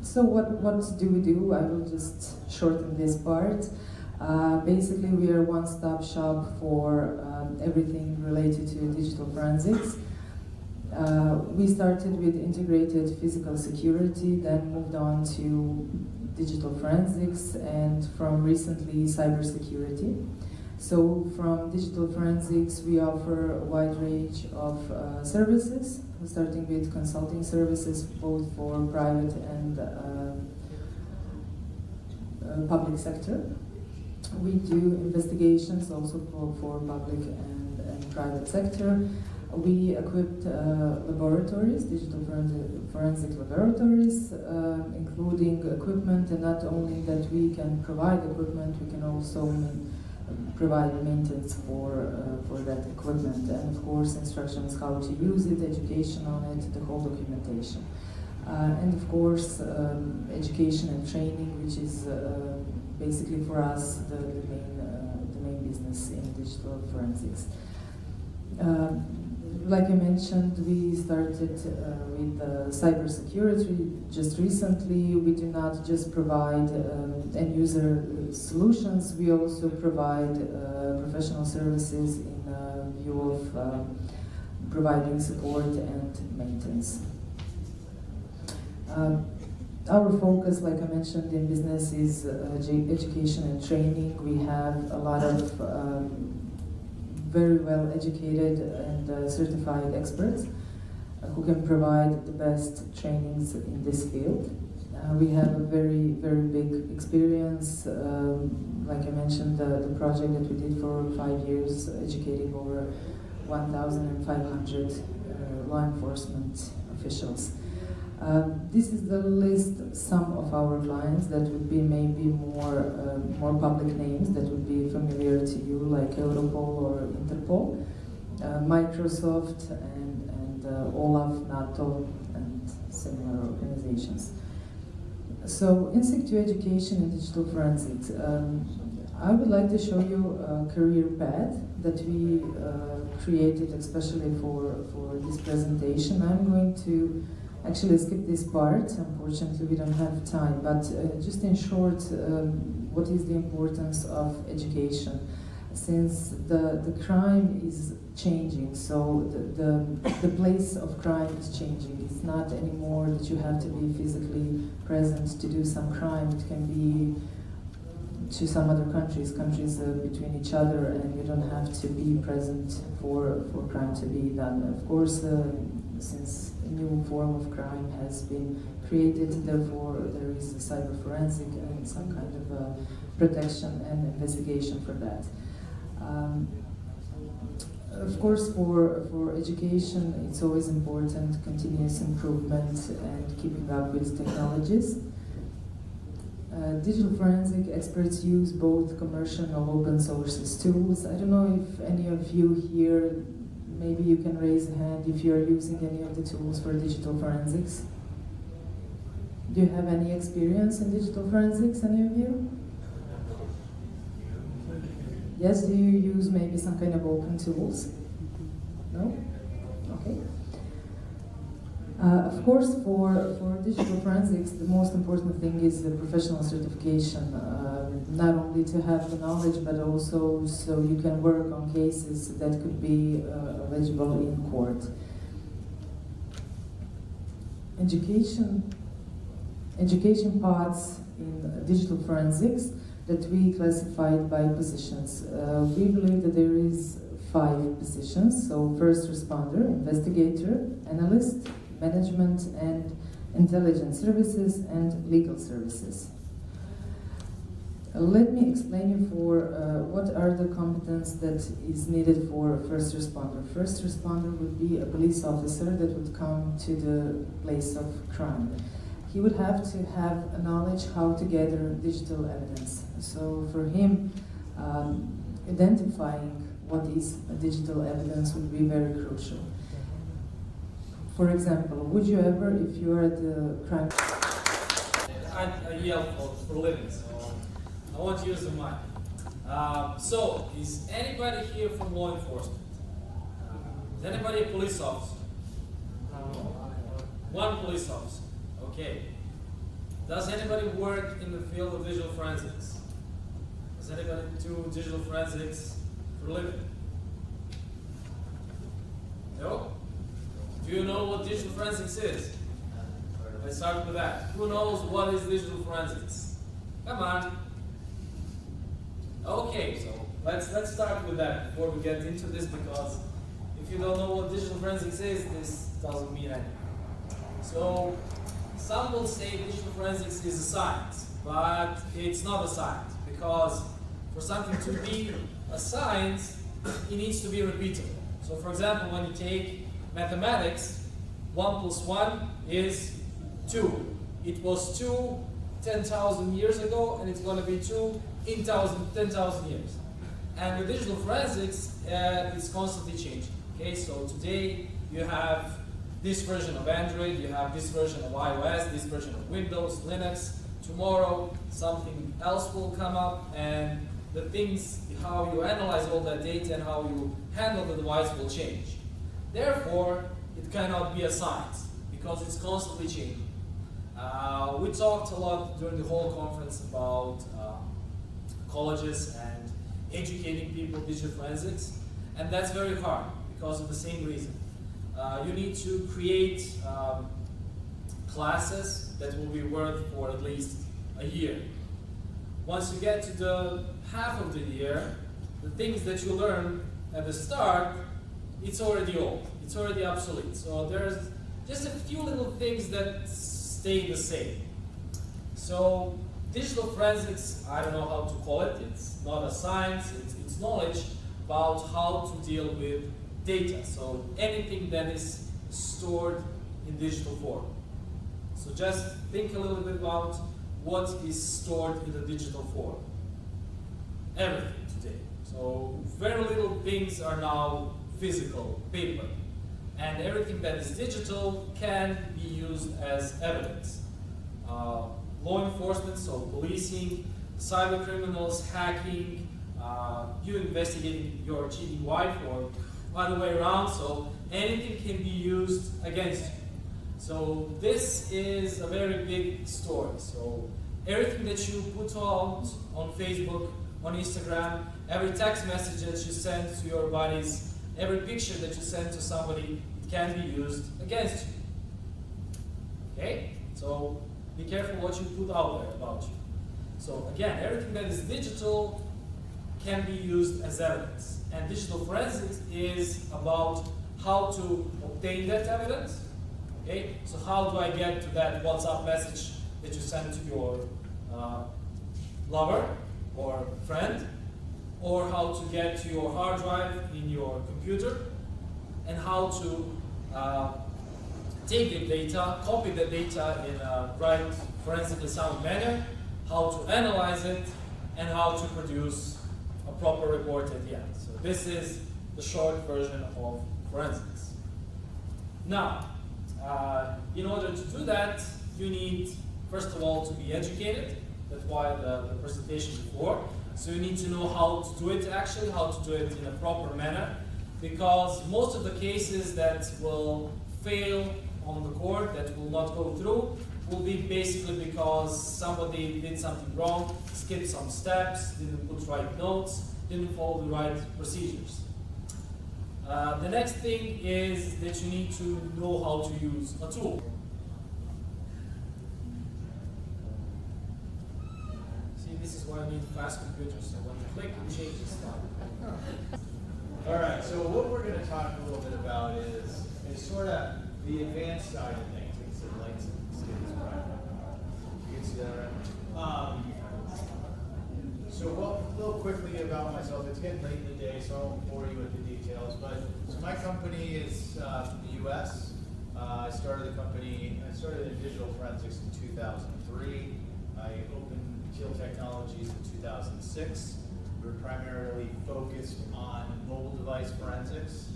So what do we do? I will just shorten this part. Basically, we are a one-stop shop for everything related to digital forensics. We started with integrated physical security, then moved on to digital forensics, and from recently cybersecurity. So from digital forensics, we offer a wide range of services, starting with consulting services, both for private and public sector. We do investigations also for public and private sector. We equipped laboratories, digital forensic laboratories, including equipment, and not only that we can provide equipment, we can also provide maintenance for that equipment, and of course instructions how to use it, education on it, the whole documentation. And of course education and training, which is basically for us the main business in digital forensics. Like I mentioned, we started with cybersecurity just recently. We do not just provide end-user solutions, we also provide professional services in view of providing support and maintenance. Our focus, like I mentioned, in business is education and training. We have a lot of very well educated and certified experts who can provide the best trainings in this field. We have a very big experience. Like I mentioned, the project that we did for 5 years, educating over 1,500 law enforcement officials. This is the list, some of our clients that would be maybe more public names that would be familiar to you, like Europol or Interpol, Microsoft and Olaf, NATO, and similar organizations. So, INSEC2 Education and Digital Forensics. I would like to show you a career path that we created especially for this presentation. I'm going to actually skip this part, unfortunately we don't have time, but just in short, what is the importance of education? Since the crime is changing, so the place of crime is changing. It's not anymore that you have to be physically present to do some crime. It can be to some other countries between each other, and you don't have to be present for crime to be done. Of course, since a new form of crime has been created, therefore there is a cyber forensic and some kind of protection and investigation for that. Of course, for education, it's always important continuous improvement and keeping up with technologies. Digital forensic experts use both commercial and open source tools. I don't know if any of you here, maybe you can raise a hand if you're using any of the tools for digital forensics. Do you have any experience in digital forensics, any of you? Yes, do you use maybe some kind of open tools? No? Okay. Of course, for digital forensics, the most important thing is the professional certification. Not only to have the knowledge, but also so you can work on cases that could be eligible in court. Education paths in digital forensics that we classified by positions. We believe that there is 5 positions, so first responder, investigator, analyst, management and intelligence services, and legal services. Let me explain you for what are the competences that is needed for a first responder. First responder would be a police officer that would come to the place of crime. He would have to have a knowledge how to gather digital evidence. So for him, identifying what is a digital evidence would be very crucial. For example, would you ever, if you were at the crime... I yell for a living, so I won't use the mic. So, is anybody here from law enforcement? Is anybody a police officer? One police officer. Okay. Does anybody work in the field of digital forensics? Does anybody do digital forensics for a living? No? Do you know what digital forensics is? Let's start with that. Who knows what is digital forensics? Come on. Okay, so let's start with that before we get into this, because if you don't know what digital forensics is, this doesn't mean anything. So some will say digital forensics is a science, but it's not a science, because for something to be a science, it needs to be repeatable. So for example, when you take mathematics, 1 plus 1 is 2. It was 2 10,000 years ago, and it's going to be 2 in 10,000 years. And with digital forensics, it's constantly changing. Okay, so today you have this version of Android, you have this version of iOS, this version of Windows, Linux. Tomorrow something else will come up, and the things, how you analyze all that data and how you handle the device will change. Therefore, it cannot be a science, because it's constantly changing. We talked a lot during the whole conference about colleges and educating people in digital forensics, and that's very hard because of the same reason. You need to create classes that will be worth for at least a year. Once you get to the half of the year, the things that you learn at the start, it's already old, it's already obsolete. So there's just a few little things that stay the same. So digital forensics, I don't know how to call it, it's not a science, it's knowledge about how to deal with data. So anything that is stored in digital form. So just think a little bit about what is stored in the digital form. Everything today. So very little things are now physical, paper. And everything that is digital can be used as evidence. Law enforcement, so policing, cyber criminals, hacking, you investigating your cheating wife, or other way around, so anything can be used against you. So this is a very big story. So everything that you put out on Facebook, on Instagram, every text message that you send to your buddies, every picture that you send to somebody, it can be used against you. Okay? So be careful what you put out there about you. So again, everything that is digital can be used as evidence. And digital forensics is about how to obtain that evidence. Okay? So how do I get to that WhatsApp message that you send to your lover or friend? Or how to get to your hard drive in your computer, and how to take the data, copy the data in a right, forensically sound manner, how to analyze it, and how to produce a proper report at the end. So this is the short version of forensics. Now, in order to do that, you need, first of all, to be educated. That's why the presentation before. So you need to know how to do it actually, how to do it in a proper manner, because most of the cases that will fail on the court, that will not go through, will be basically because somebody did something wrong, skipped some steps, didn't put right notes, didn't follow the right procedures. The next thing is that you need to know how to use a tool. This is why I need fast computers, so when you click, it changes stuff. All right, so what we're going to talk a little bit about is sort of the advanced side of things. You can see the lights and see this right. You can see that, right? So a little quickly about myself. It's getting late in the day, so I won't bore you with the details. But so my company is from the U.S. I started in digital forensics in 2003. I opened Teal Technologies in 2006. We're primarily focused on mobile device forensics.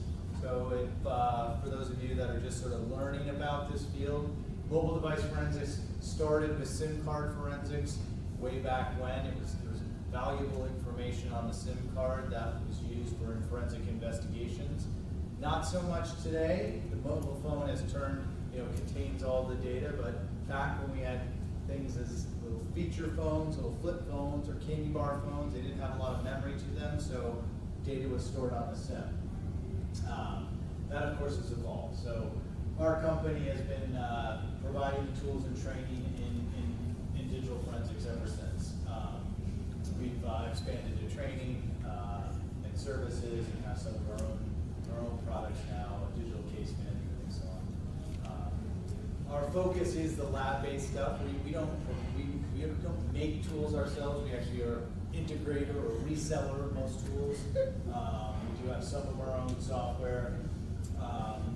So if, for those of you that are just sort of learning about this field, mobile device forensics started with SIM card forensics way back when. There was valuable information on the SIM card that was used for forensic investigations. Not so much today. The mobile phone has turned, contains all the data, but back when we had things as little feature phones, little flip phones, or candy bar phones, they didn't have a lot of memory to them, so data was stored on the SIM. That, of course, has evolved. So our company has been providing tools and training in digital forensics ever since. We've expanded to training and services and have some of our own products now, digital case management and so on. Our focus is the lab-based stuff. We don't make tools ourselves. We actually are integrator or reseller of most tools. We do have some of our own software.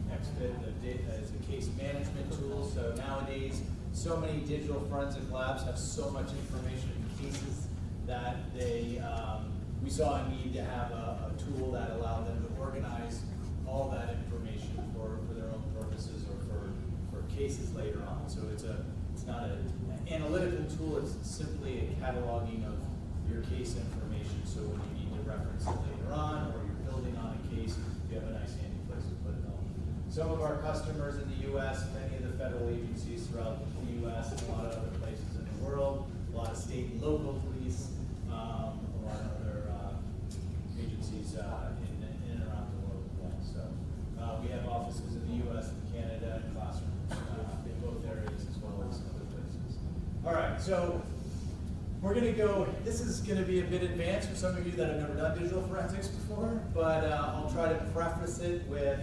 XBIT is a case management tool. So nowadays, so many digital forensic labs have so much information in cases that we saw a need to have a tool that allowed them to organize all that information for their own purposes or for cases later on. So it's not an analytical tool, it's simply a cataloging of your case information, so when you need to reference it later on or you're building on a case, you have a nice handy place to put it all. Some of our customers in the US, many of the federal agencies throughout the US and a lot of other places in the world, a lot of state and local police, a lot of other agencies in and around the world as well. So we have offices in the US and Canada and classrooms in both areas as well as other places. All right, so we're going to go, this is going to be a bit advanced for some of you that have never done digital forensics before, but I'll try to preface it with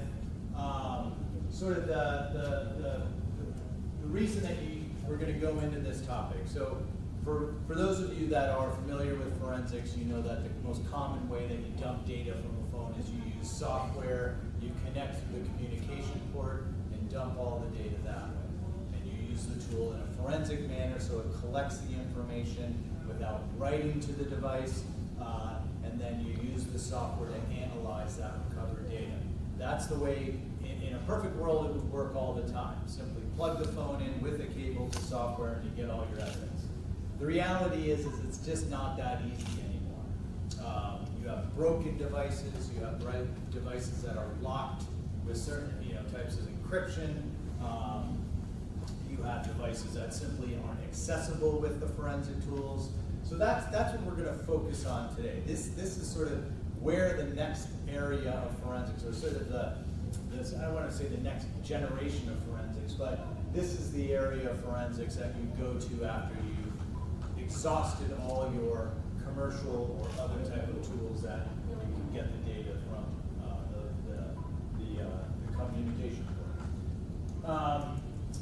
sort of the reason that we're going to go into this topic. So for those of you that are familiar with forensics, you know that the most common way that you dump data from a phone is you use software, you connect through the communication port, and dump all the data that way. And you use the tool in a forensic manner so it collects the information without writing to the device, and then you use the software to analyze that recovered data. That's the way, in a perfect world, it would work all the time. Simply plug the phone in with a cable to software and you get all your evidence. The reality is it's just not that easy anymore. You have broken devices, you have devices that are locked with certain types of encryption. You have devices that simply aren't accessible with the forensic tools. So that's what we're going to focus on today. This is sort of where the next area of forensics, or sort of I don't want to say the next generation of forensics, but this is the area of forensics that you go to after you've exhausted all your commercial or other type of tools that you can get the data from the communication port.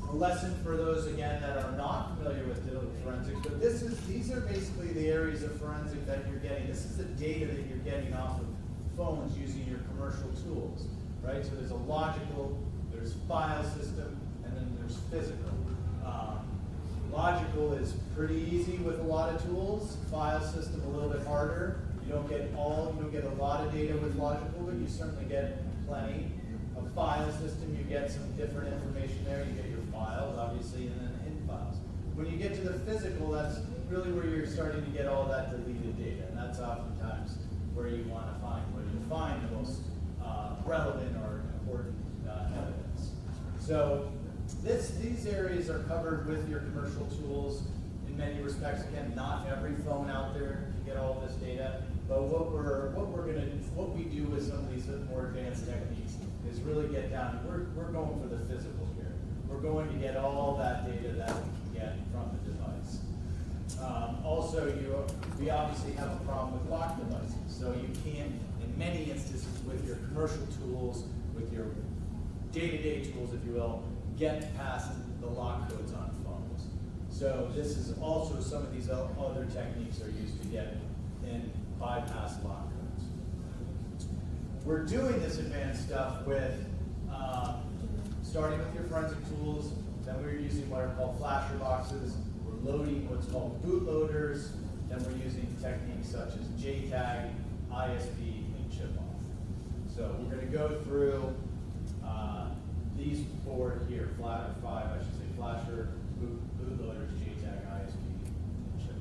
A lesson for those, again, that are not familiar with digital forensics, but these are basically the areas of forensic that you're getting. This is the data that you're getting off of phones using your commercial tools, right? So there's a logical, there's file system, and then there's physical. Logical is pretty easy with a lot of tools. File system a little bit harder. You don't get a lot of data with logical, but you certainly get plenty. A file system, you get some different information there. You get your files, obviously, and then hidden files. When you get to the physical, that's really where you're starting to get all that deleted data, and that's oftentimes where you want to find the most relevant or important evidence. So these areas are covered with your commercial tools in many respects. Again, not every phone out there can get all this data, but what we do with some of these more advanced techniques is really get down. We're going for the physical here. We're going to get all that data that we can get from the device. Also, we obviously have a problem with locked devices. So you can't, in many instances, with your commercial tools, with your day-to-day tools, if you will, get past the lock codes on phones. So this is also some of these other techniques are used to get and bypass lock codes. We're doing this advanced stuff with, starting with your forensic tools, then we're using what are called flasher boxes, we're loading what's called bootloaders, then we're using techniques such as JTAG, ISP, and chip-off. So we're going to go through these four here, five, I should say, Flasher, bootloaders, JTAG, ISP, and chip.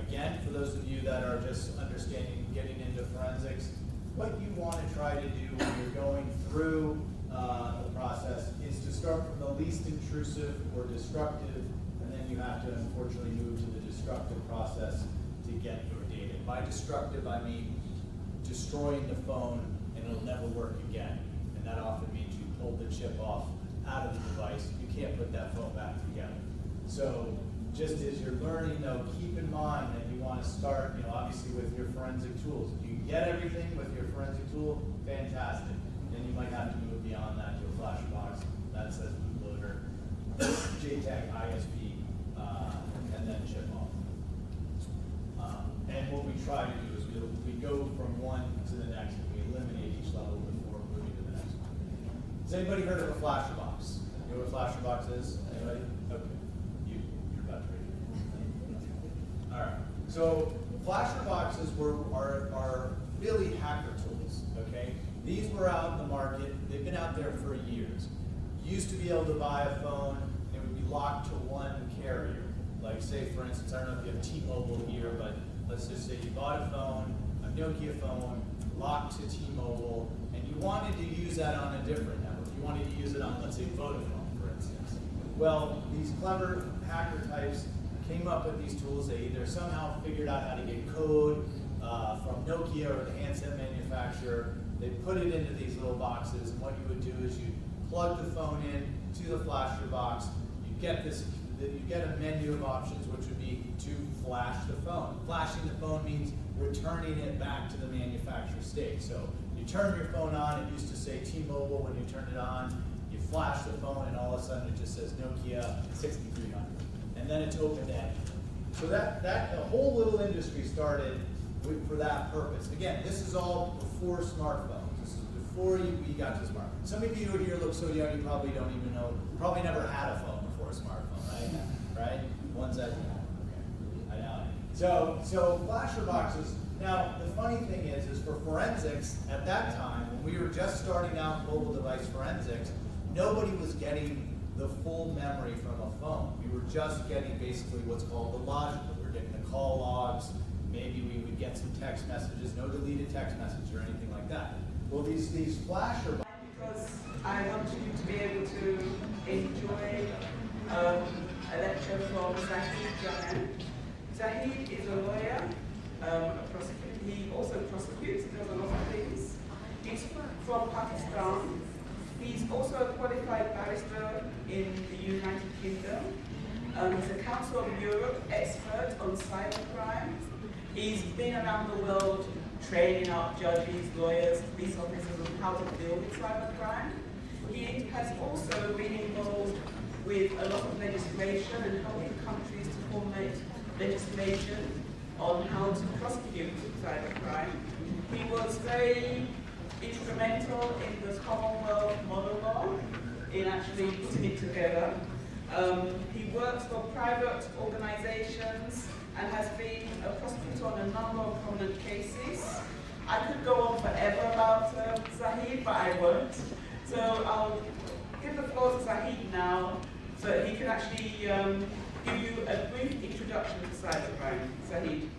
Again, for those of you that are just understanding, getting into forensics, what you want to try to do when you're going through the process is to start from the least intrusive or destructive, and then you have to unfortunately move to the destructive process to get your data. By destructive, I mean destroying the phone and it'll never work again. And that often means you pull the chip off out of the device. You can't put that phone back together. So just as you're learning though, keep in mind that you want to start, obviously with your forensic tools. If you get everything with your forensic tool, fantastic. Then you might have to move beyond that to a flash box that says bootloader, JTAG, ISP, and then chip off. And what we try to do is we go from one to the next and we eliminate each level before moving to the next one. Has anybody heard of a flasher box? You know what a flasher box is? Anybody? Okay. You're about to read it. All right. So flasher boxes are really hacker tools, okay? These were out in the market. They've been out there for years. You used to be able to buy a phone, it would be locked to one carrier. Like say, for instance, I don't know if you have T-Mobile here, but let's just say you bought a phone, a Nokia phone, locked to T-Mobile, and you wanted to use that on a different network. You wanted to use it on, let's say, Vodafone, for instance. Well, these clever hacker types came up with these tools. They either somehow figured out how to get code from Nokia or the handset manufacturer. They put it into these little boxes, and what you would do is you plug the phone in to the flasher box. You get a menu of options, which would be to flash the phone. Flashing the phone means returning it back to the manufacturer state. So you turn your phone on, it used to say T-Mobile when you turn it on, you flash the phone and all of a sudden it just says Nokia 6300. And then it's open-ended. So that whole little industry started for that purpose. Again, this is all before smartphones. This is before we got to smartphones. Some of you who are here look so young, you probably don't even know, probably never had a phone before a smartphone, right? Right? Ones that, okay, I know. So flasher boxes. Now, the funny thing is for forensics, at that time, when we were just starting out mobile device forensics, nobody was getting the full memory from a phone. We were just getting basically what's called the logical. We were getting the call logs, maybe we would get some text messages, no deleted text message or anything like that. Well, these flasher boxes. Because I want you to be able to enjoy a lecture from Zahid Jahan. Zahid is a lawyer, a prosecutor. He also prosecutes, does a lot of things. He's from Pakistan. He's also a qualified barrister in the United Kingdom. He's a Council of Europe expert on cybercrime. He's been around the world training up judges, lawyers, police officers on how to deal with cybercrime. He has also been involved with a lot of legislation and helping countries to formulate legislation on how to prosecute cybercrime. He was very instrumental in the Commonwealth model law, in actually putting it together. He works for private organizations and has been a prosecutor on a number of prominent cases. I could go on forever about Zahid, but I won't. So I'll give the floor to Zahid now, so that he can actually give you a brief introduction to cybercrime. Zahid.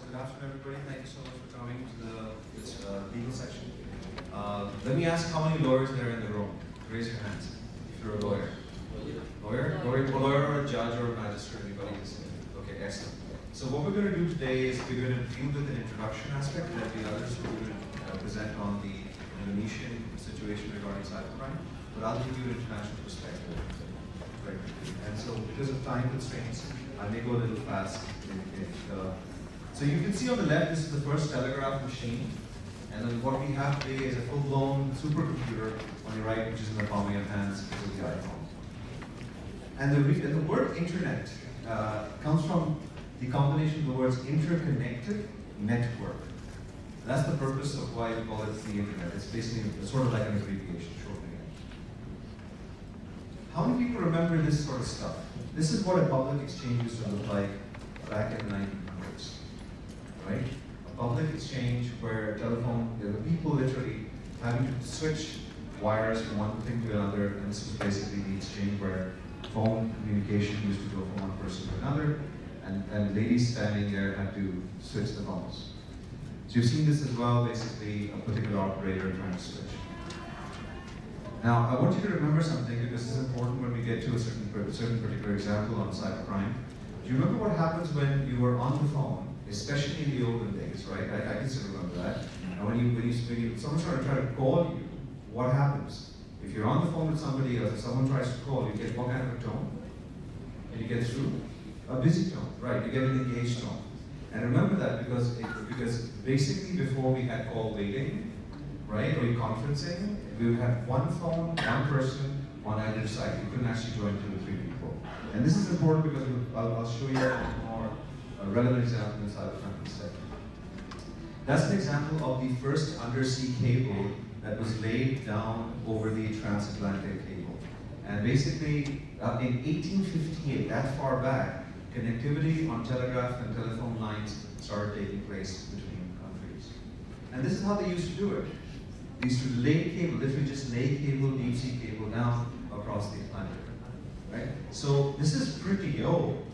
Good afternoon, everybody. Thank you so much for coming to this legal section. Let me ask how many lawyers there are in the room. Raise your hands if you're a lawyer. Lawyer? Lawyer or a judge or a magistrate? Anybody is okay, excellent. So what we're going to do today is we're going to deal with an introduction aspect that the others are going to present on the Indonesian situation regarding cybercrime, but I'll give you an international perspective. Right. And so because of time constraints, I may go a little fast. So you can see on the left, this is the first telegraph machine. And then what we have today is a full-blown supercomputer on the right, which is in the palm of your hands, because of the iPhone. And the word internet comes from the combination of the words interconnected network. That's the purpose of why we call it the internet. It's basically sort of like an abbreviation, shortening it. How many people remember this sort of stuff? This is what a public exchange used to look like back in the 1900s, right? A public exchange where where there were people literally having to switch wires from one thing to another, and this was basically the exchange where phone communication used to go from one person to another, and ladies standing there had to switch the phones. So you've seen this as well, basically a particular operator trying to switch. Now, I want you to remember something, because this is important when we get to a certain particular example on cybercrime. Do you remember what happens when you were on the phone, especially in the olden days, right? I can still remember that. And when someone's trying to call you, what happens? If you're on the phone with somebody else, if someone tries to call, you get what kind of a tone? And you get through? A busy tone, right? You get an engaged tone. And remember that because basically before we had call waiting, right, or conferencing, we would have one phone, one person on either side. You couldn't actually join 2 or 3 people. And this is important because I'll show you a more relevant example in cybercrime instead. That's an example of the first undersea cable that was laid down over the transatlantic cable. And basically, in 1858, that far back, connectivity on telegraph and telephone lines started taking place between countries. And this is how they used to do it. They used to lay cable, literally just lay cable, deep sea cable down across the Atlantic. Right? So this is pretty old.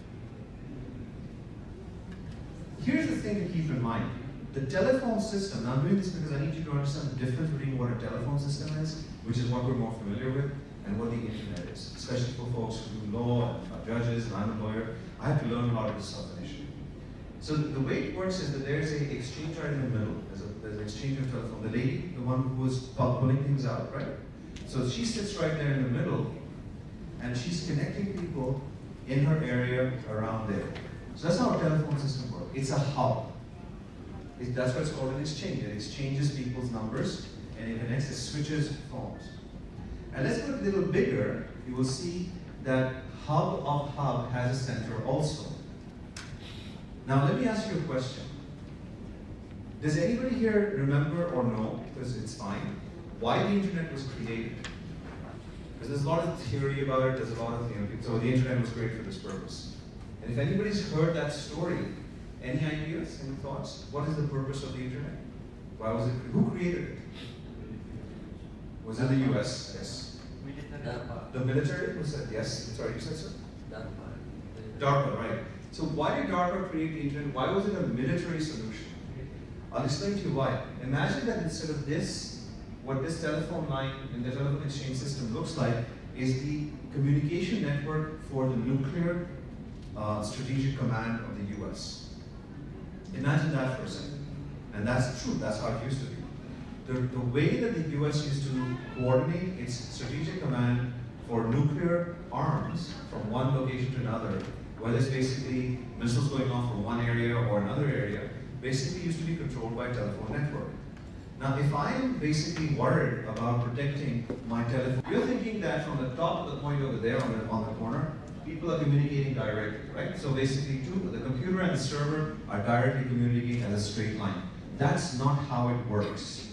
Here's the thing to keep in mind. The telephone system, now I'm doing this because I need you to understand the difference between what a telephone system is, which is what we're more familiar with, and what the internet is, especially for folks who do law, and judges, and I'm a lawyer. I have to learn a lot of this stuff initially. So the way it works is that there's an exchange right in the middle. There's an exchange of telephone. The lady, the one who was pulling things out, right? So she sits right there in the middle, and she's connecting people in her area around there. So that's how a telephone system works. It's a hub. That's why it's called an exchange. It exchanges people's numbers, and it connects, it switches phones. And let's go a little bigger. You will see that hub of hub has a center also. Now let me ask you a question. Does anybody here remember or know, because it's fine, why the internet was created? Because there's a lot of theory about it, there's a lot of, so the internet was created for this purpose. And if anybody's heard that story, any ideas, any thoughts? What is the purpose of the internet? Why was it, who created it? Was it the US? Yes. The military? Was that? Yes. Sorry, you said so? DARPA, right. So why did DARPA create the internet? Why was it a military solution? I'll explain to you why. Imagine that instead of this, what this telephone line in the telephone exchange system looks like is the communication network for the nuclear strategic command of the US. Imagine that for a second. And that's true, that's how it used to be. The way that the US used to coordinate its strategic command for nuclear arms from one location to another, whether it's basically missiles going off from one area or another area, basically used to be controlled by a telephone network. Now, if I'm basically worried about protecting my telephone, you're thinking that from the top of the point over there on the corner, people are communicating directly, right? So basically, the computer and the server are directly communicating as a straight line. That's not how it works.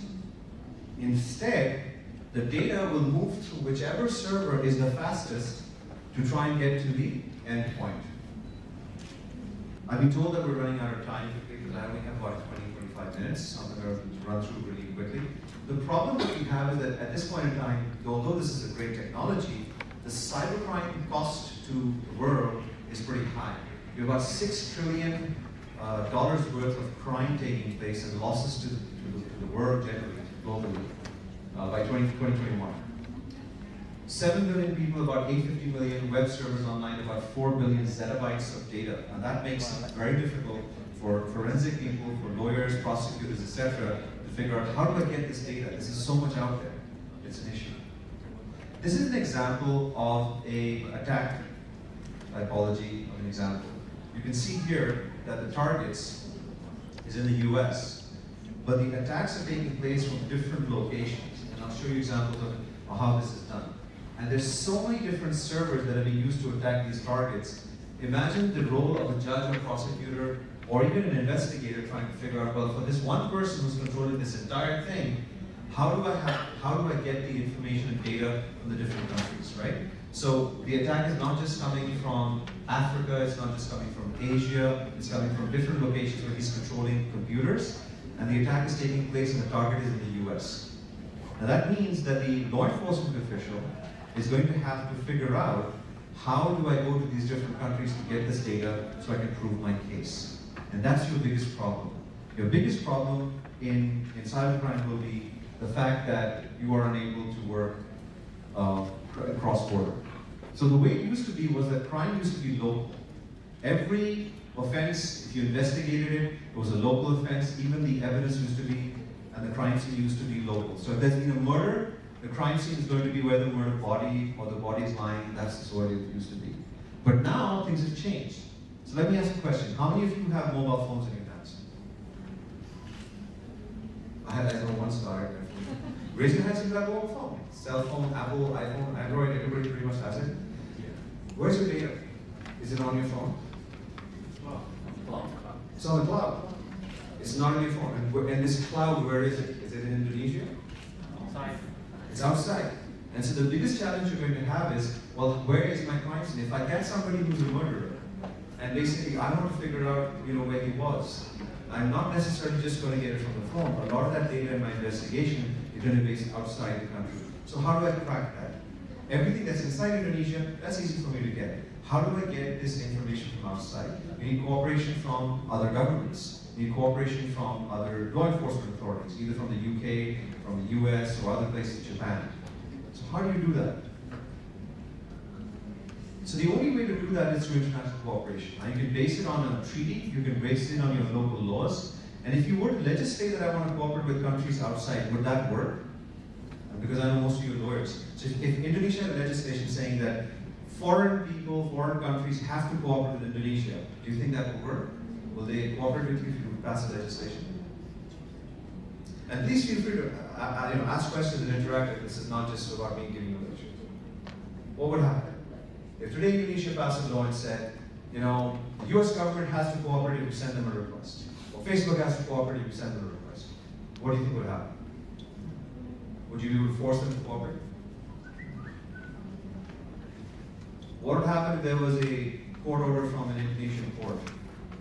Instead, the data will move through whichever server is the fastest to try and get to the endpoint. I've been told that we're running out of time quickly because I only have about 20-25 minutes, so I'm going to run through really quickly. The problem that we have is that at this point in time, although this is a great technology, the cybercrime cost to the world is pretty high. We have about $6 trillion worth of crime taking place and losses to the world generally, globally, by 2021. 7 billion people, about 850 million web servers online, about 4 billion zettabytes of data. And that makes it very difficult for forensic people, for lawyers, prosecutors, etc., to figure out how do I get this data? This is so much out there. It's an issue. This is an example of an attack typology of an example. You can see here that the targets is in the US, but the attacks are taking place from different locations. And I'll show you examples of how this is done. And there's so many different servers that are being used to attack these targets. Imagine the role of a judge or prosecutor or even an investigator trying to figure out, well, for this one person who's controlling this entire thing, how do I get the information and data from the different countries, right? So the attack is not just coming from Africa, it's not just coming from Asia, it's coming from different locations where he's controlling computers. and the attack is taking place and the target is in the US. Now that means that the law enforcement official is going to have to figure out, how do I go to these different countries to get this data so I can prove my case? And that's your biggest problem. Your biggest problem in cybercrime will be the fact that you are unable to work cross-border. So the way it used to be was that crime used to be local. Every offense, if you investigated it, it was a local offense. Even the evidence used to be, and the crime scene used to be local. So if there's been a murder, the crime scene is going to be where the murdered body or the body is lying. That's what it used to be. But now things have changed. So let me ask a question. How many of you have mobile phones in your hands? I know one star. Raise your hands if you have a mobile phone. Cell phone, Apple, iPhone, Android, everybody pretty much has it. Where's your data? Is it on your phone? It's on the cloud. It's not on your phone. And this cloud, where is it? Is it in Indonesia? Outside. It's outside. And so the biggest challenge you're going to have is, well, where is my crime scene? If I get somebody who's a murderer, and basically I want to figure out, where he was, I'm not necessarily just going to get it from the phone. A lot of that data in my investigation is going to be based outside the country. So how do I crack that? Everything that's inside Indonesia, that's easy for me to get. How do I get this information from outside? You need cooperation from other governments. You need cooperation from other law enforcement authorities, either from the UK, from the US, or other places, Japan. So how do you do that? So the only way to do that is through international cooperation. Now you can base it on a treaty, you can base it on your local laws, and if you were to legislate that I want to cooperate with countries outside, would that work? Because I know most of you are lawyers. So if Indonesia had legislation saying that foreign people, foreign countries have to cooperate with Indonesia, do you think that will work? Will they cooperate with you if you pass the legislation? And please feel free to ask questions and interact. This is not just about me giving you a lecture. What would happen? If today Indonesia passed a law and said, the US government has to cooperate if you send them a request, or Facebook has to cooperate if you send them a request, what do you think would happen? Would you be able to force them to cooperate? What would happen if there was a court order from an Indonesian court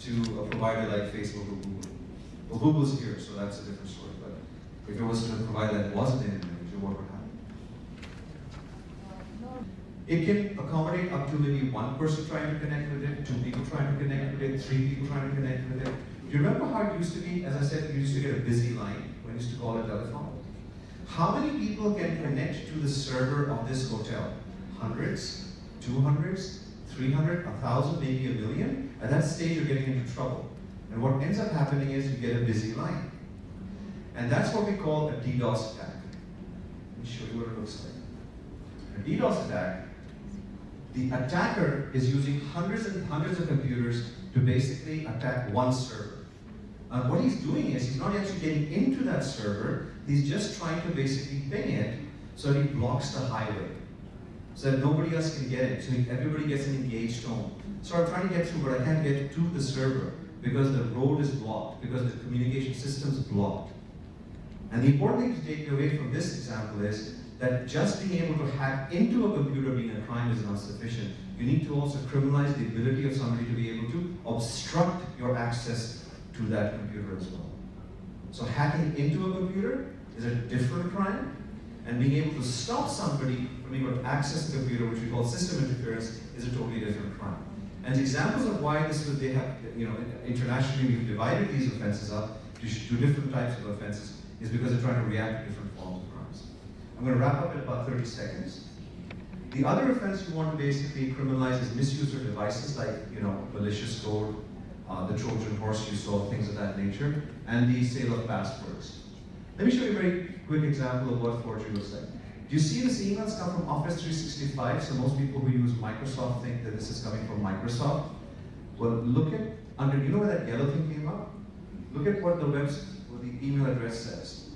to a provider like Facebook or Google? Well, Google's here, so that's a different story. But if it was to a provider that wasn't in Indonesia, what would happen? It can accommodate up to maybe one person trying to connect with it, two people trying to connect with it, three people trying to connect with it. Do you remember how it used to be? As I said, you used to get a busy line when you used to call a telephone. How many people can connect to the server of this hotel? Hundreds, 200s, 300, 1,000, maybe 1 million? At that stage, you're getting into trouble. And what ends up happening is you get a busy line. And that's what we call a DDoS attack. Let me show you what it looks like. A DDoS attack, the attacker is using hundreds and hundreds of computers to basically attack one server. And what he's doing is, he's not actually getting into that server, he's just trying to basically ping it so he blocks the highway, so that nobody else can get it, so everybody gets an engaged tone. So I'm trying to get through, but I can't get to the server because the road is blocked, because the communication system is blocked. And the important thing to take away from this example is that just being able to hack into a computer being a crime is not sufficient. You need to also criminalize the ability of somebody to be able to obstruct your access to that computer as well. So hacking into a computer is a different crime, and being able to stop somebody from being able to access the computer, which we call system interference, is a totally different crime. And the examples of why they have, internationally we've divided these offenses up to different types of offenses is because they're trying to react to different forms of crimes. I'm going to wrap up in about 30 seconds. The other offense you want to basically criminalize is misuse of devices like, malicious code, the Trojan horse you saw, things of that nature, and the sale of passwords. Let me show you a very quick example of what forgery looks like. Do you see this emails come from Office 365? So most people who use Microsoft think that this is coming from Microsoft. Well, look at, you know where that yellow thing came up? Look at what the email address says.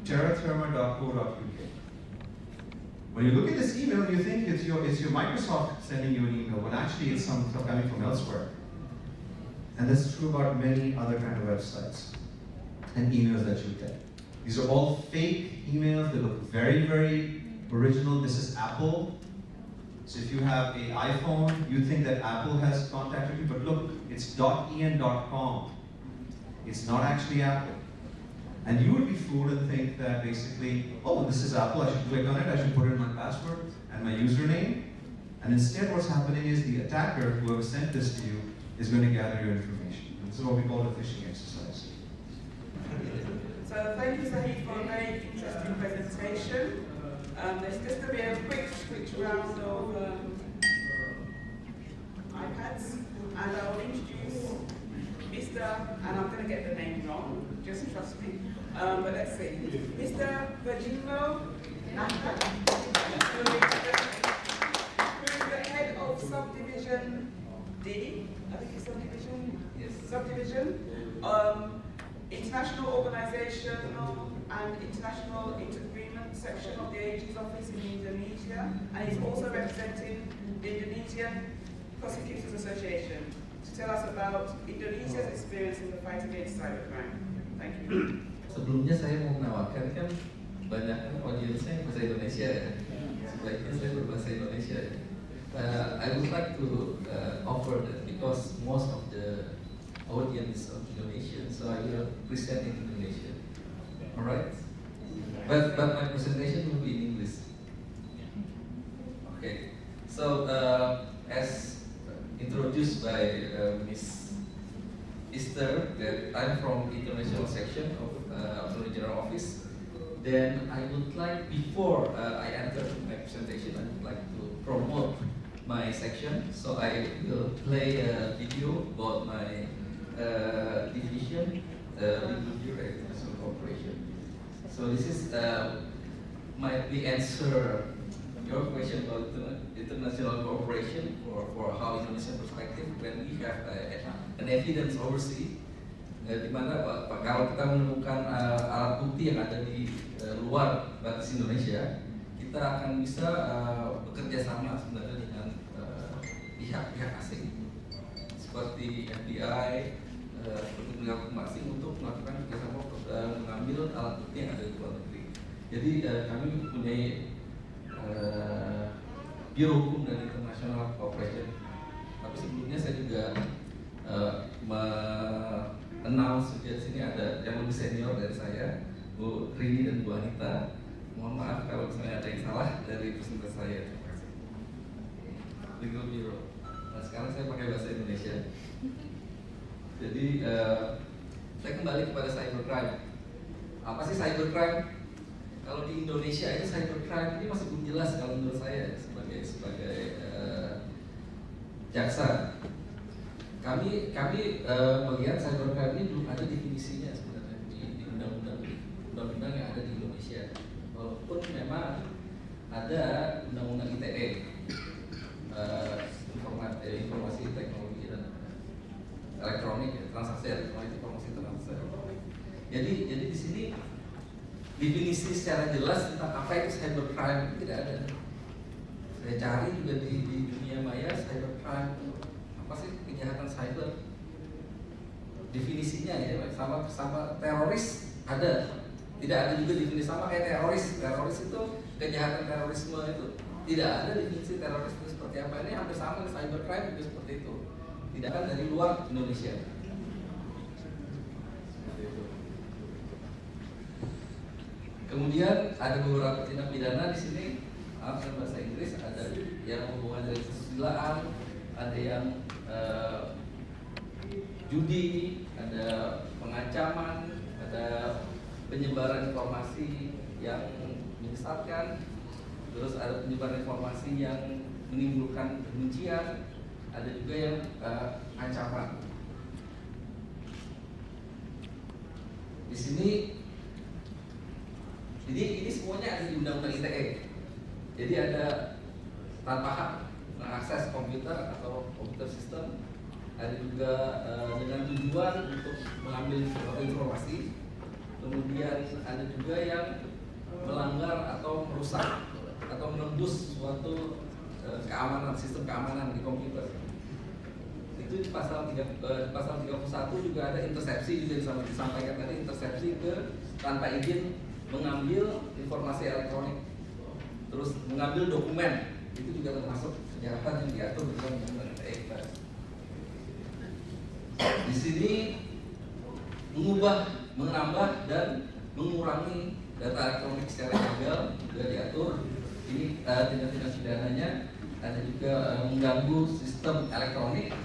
terratherma.co.uk. When you look at this email, you think it's your Microsoft sending you an email, when actually it's some stuff coming from elsewhere. And this is true about many other kind of websites and emails that you get. These are all fake emails. They look very, very original. This is Apple. So if you have an iPhone, you think that Apple has contacted you, but look, it's .en.com. It's not actually Apple. And you would be fooled and think that basically, oh, this is Apple, I should click on it, I should put in my password and my username. And instead what's happening is the attacker, whoever sent this to you, is going to gather your information. This is what we call a phishing exercise. So thank you, Zahid, for a very interesting presentation. There's just going to be a quick switch round of iPads, and I'll introduce Mr. and I'm going to get the name wrong, just trust me. But let's see, Mr. Virgilio Nata, who is the head of Subdivision D. I think it's Subdivision. Yes. Subdivision. International Organizational and International Interagreement section of the AG's office in Indonesia, and he's also representing the Indonesian Prosecutors Association to tell us about Indonesia's experience in the fight against cybercrime. Thank you. Sebelumnya saya mau menawarkan, kan banyak kan audiensnya bahasa Indonesia ya, sebaiknya saya berbahasa Indonesia. I would like to offer that because most of the audience of Indonesian, so I will present in Indonesian. Alright? But my presentation will be in English. Okay. So as introduced by Miss Esther, that I'm from the international section of Attorney General Office. Then I would like, before I enter my presentation, I would like to promote my section. So I will play a video about my division, Legal Bureau International Cooperation. So this is might be answer your question about international cooperation for how Indonesian perspective when we have an evidence overseas, di mana kalau kita menemukan alat bukti yang ada di luar batas Indonesia, kita akan bisa bekerja sama sebenarnya dengan pihak-pihak asing seperti FBI, seperti penegak hukum asing untuk melakukan kerjasama mengambil alat bukti yang ada di luar negeri. Jadi kami mempunyai Biro Hukum dan International Cooperation. Tapi sebelumnya saya juga announce di sini ada yang lebih senior dari saya, Bu Rini dan Bu Anita. Mohon maaf kalau misalnya ada yang salah dari presentasi saya. Terima kasih. Legal Bureau. Nah, sekarang saya pakai bahasa Indonesia. Jadi saya kembali kepada cybercrime. Apa sih cybercrime? Kalau di Indonesia ini cybercrime ini masih belum jelas kalau menurut saya sebagai jaksa. Kami melihat cybercrime ini belum ada definisinya sebenarnya di undang-undang yang ada di Indonesia. Walaupun memang ada undang-undang ITE, informasi teknologi dan elektronik, transaksi elektronik, informasi transaksi elektronik. Jadi di sini definisi secara jelas tentang apa itu cybercrime itu tidak ada. Saya cari juga di dunia maya cybercrime apa sih kejahatan cyber, definisinya ya sama teroris ada, tidak ada juga definisi sama kayak teroris itu kejahatan terorisme itu tidak ada definisi teroris itu seperti apa. Ini hampir sama dengan cybercrime juga seperti itu, tidak kan dari luar Indonesia. Kemudian ada beberapa tindak pidana di sini, dalam bahasa Inggris ada yang hubungan dengan kesusilaan, ada yang judi, ada pengancaman, ada penyebaran informasi yang menyesatkan, terus ada penyebaran informasi yang menimbulkan kebencian, ada juga yang ancaman. Di sini ini semuanya ada di Undang-Undang ITE. Jadi ada tanpa hak mengakses komputer atau komputer sistem, ada juga dengan tujuan untuk mengambil suatu informasi, kemudian ada juga yang melanggar atau merusak atau menembus suatu keamanan, sistem keamanan di komputer. Itu di pasal 31 juga ada intersepsi, juga disampaikan tadi, intersepsi ke tanpa izin mengambil informasi elektronik, terus mengambil dokumen, itu juga termasuk kejahatan yang diatur dalam Undang-Undang ITE. Di sini mengubah, menambah dan mengurangi data elektronik secara ilegal juga diatur. Ini tindak-tindak pidananya, ada juga mengganggu sistem elektronik,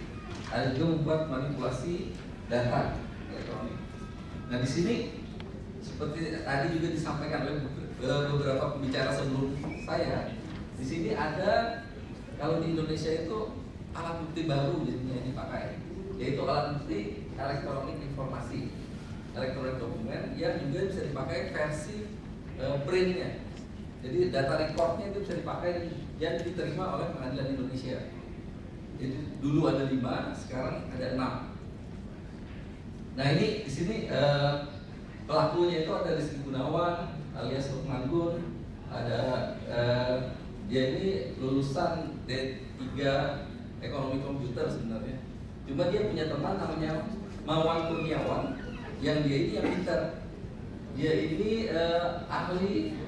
ada juga membuat manipulasi data elektronik. Nah di sini seperti tadi juga disampaikan oleh beberapa pembicara sebelum saya, di sini ada, kalau di Indonesia itu alat bukti baru yang dipakai, yaitu alat bukti elektronik informasi, elektronik dokumen yang juga bisa dipakai versi printnya. Jadi data recordnya itu bisa dipakai dan diterima oleh pengadilan Indonesia. Jadi dulu ada 5, sekarang ada 6. Nah ini di sini pelakunya itu ada Rizky Gunawan alias Lukman, ada dia ini lulusan D3 ekonomi komputer sebenarnya. Cuma dia punya teman namanya Mawan Kurniawan yang dia ini yang pintar. Dia ini ahli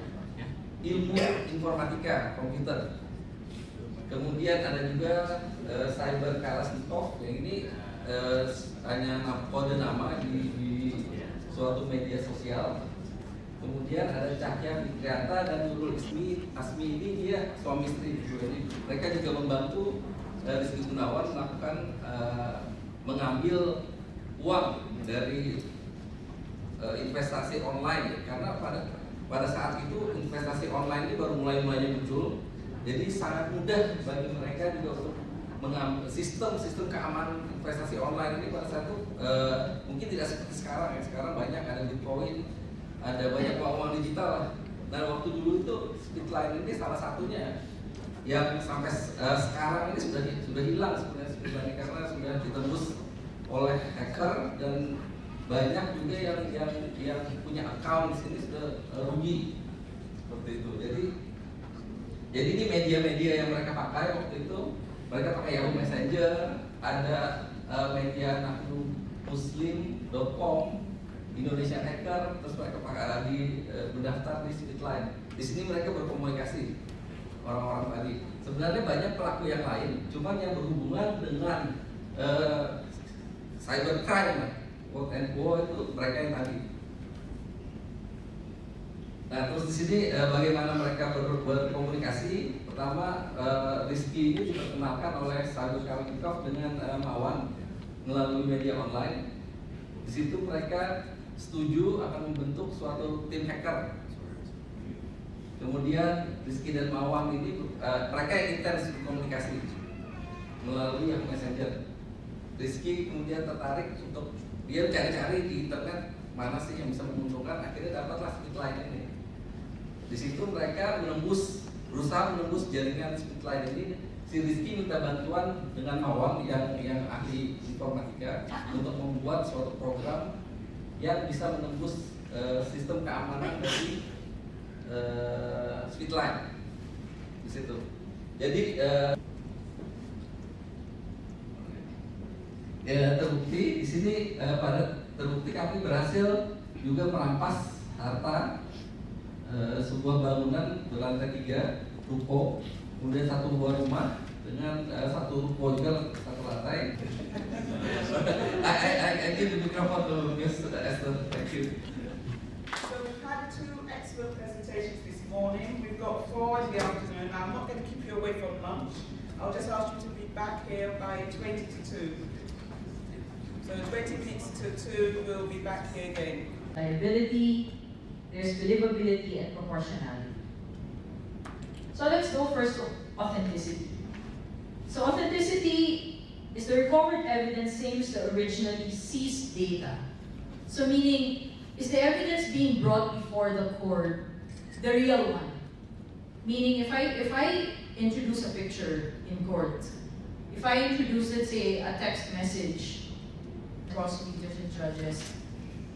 ilmu informatika komputer. Kemudian ada juga Cyber Kalashnikov yang ini hanya kode nama di suatu media sosial. Kemudian ada Cahya Fitrianta dan Nurul Asmi ini dia suami istri. Jadi mereka juga membantu Rizky Gunawan melakukan mengambil uang dari investasi online, karena pada saat itu investasi online ini baru mulai muncul. Jadi sangat mudah bagi mereka juga untuk mengambil sistem keamanan investasi online ini pada saat itu mungkin tidak seperti sekarang ya. Sekarang banyak ada Bitcoin, ada banyak uang digital. Nah waktu dulu itu Speedline ini salah satunya yang sampai sekarang ini sudah hilang sebenarnya Speedline karena sudah ditembus oleh hacker dan banyak juga yang punya account di sini sudah rugi seperti itu. Jadi ini media-media yang mereka pakai waktu itu, mereka pakai Yahoo Messenger, ada media nahnumuslim.com, Indonesian Hacker, terus mereka pakai mendaftar di Speedline. Di sini mereka berkomunikasi orang-orang tadi. Sebenarnya banyak pelaku yang lain, cuman yang berhubungan dengan cybercrime, quote and quote, itu mereka yang tadi. Nah terus di sini bagaimana mereka berkomunikasi? Pertama Rizky ini diperkenalkan oleh Cyber Kalashnikov dengan Mawan melalui media online. Di situ mereka setuju akan membentuk suatu tim hacker. Kemudian Rizky dan Mawan ini mereka yang intens berkomunikasi melalui Yahoo Messenger. Rizky kemudian tertarik untuk dia cari-cari di internet mana sih yang bisa menguntungkan, akhirnya dapatlah Speedline ini. Di situ mereka berusaha menembus jaringan Speedline ini. Si Rizky minta bantuan dengan Mawan yang ahli informatika untuk membuat suatu program yang bisa menembus sistem keamanan dari Speedline di situ. Jadi terbukti di sini terbukti kami berhasil juga merampas harta sebuah bangunan berlantai 3 ruko, kemudian satu buah rumah dengan satu ruko juga satu lantai. I give the microphone to Miss Esther. Thank you. So we've had 2 excellent presentations this morning. We've got 4 in the afternoon. I'm not going to keep you away from lunch. I'll just ask you to be back here by 20 to 2. So 20 minutes to 2, we'll be back here again. Liability, there's believability and proportionality. So let's go first to authenticity. So authenticity is the recovered evidence same as the originally seized data. So meaning, is the evidence being brought before the court the real one? Meaning, if I introduce a picture in court, if I introduce, let's say, a text message, prosecutors and judges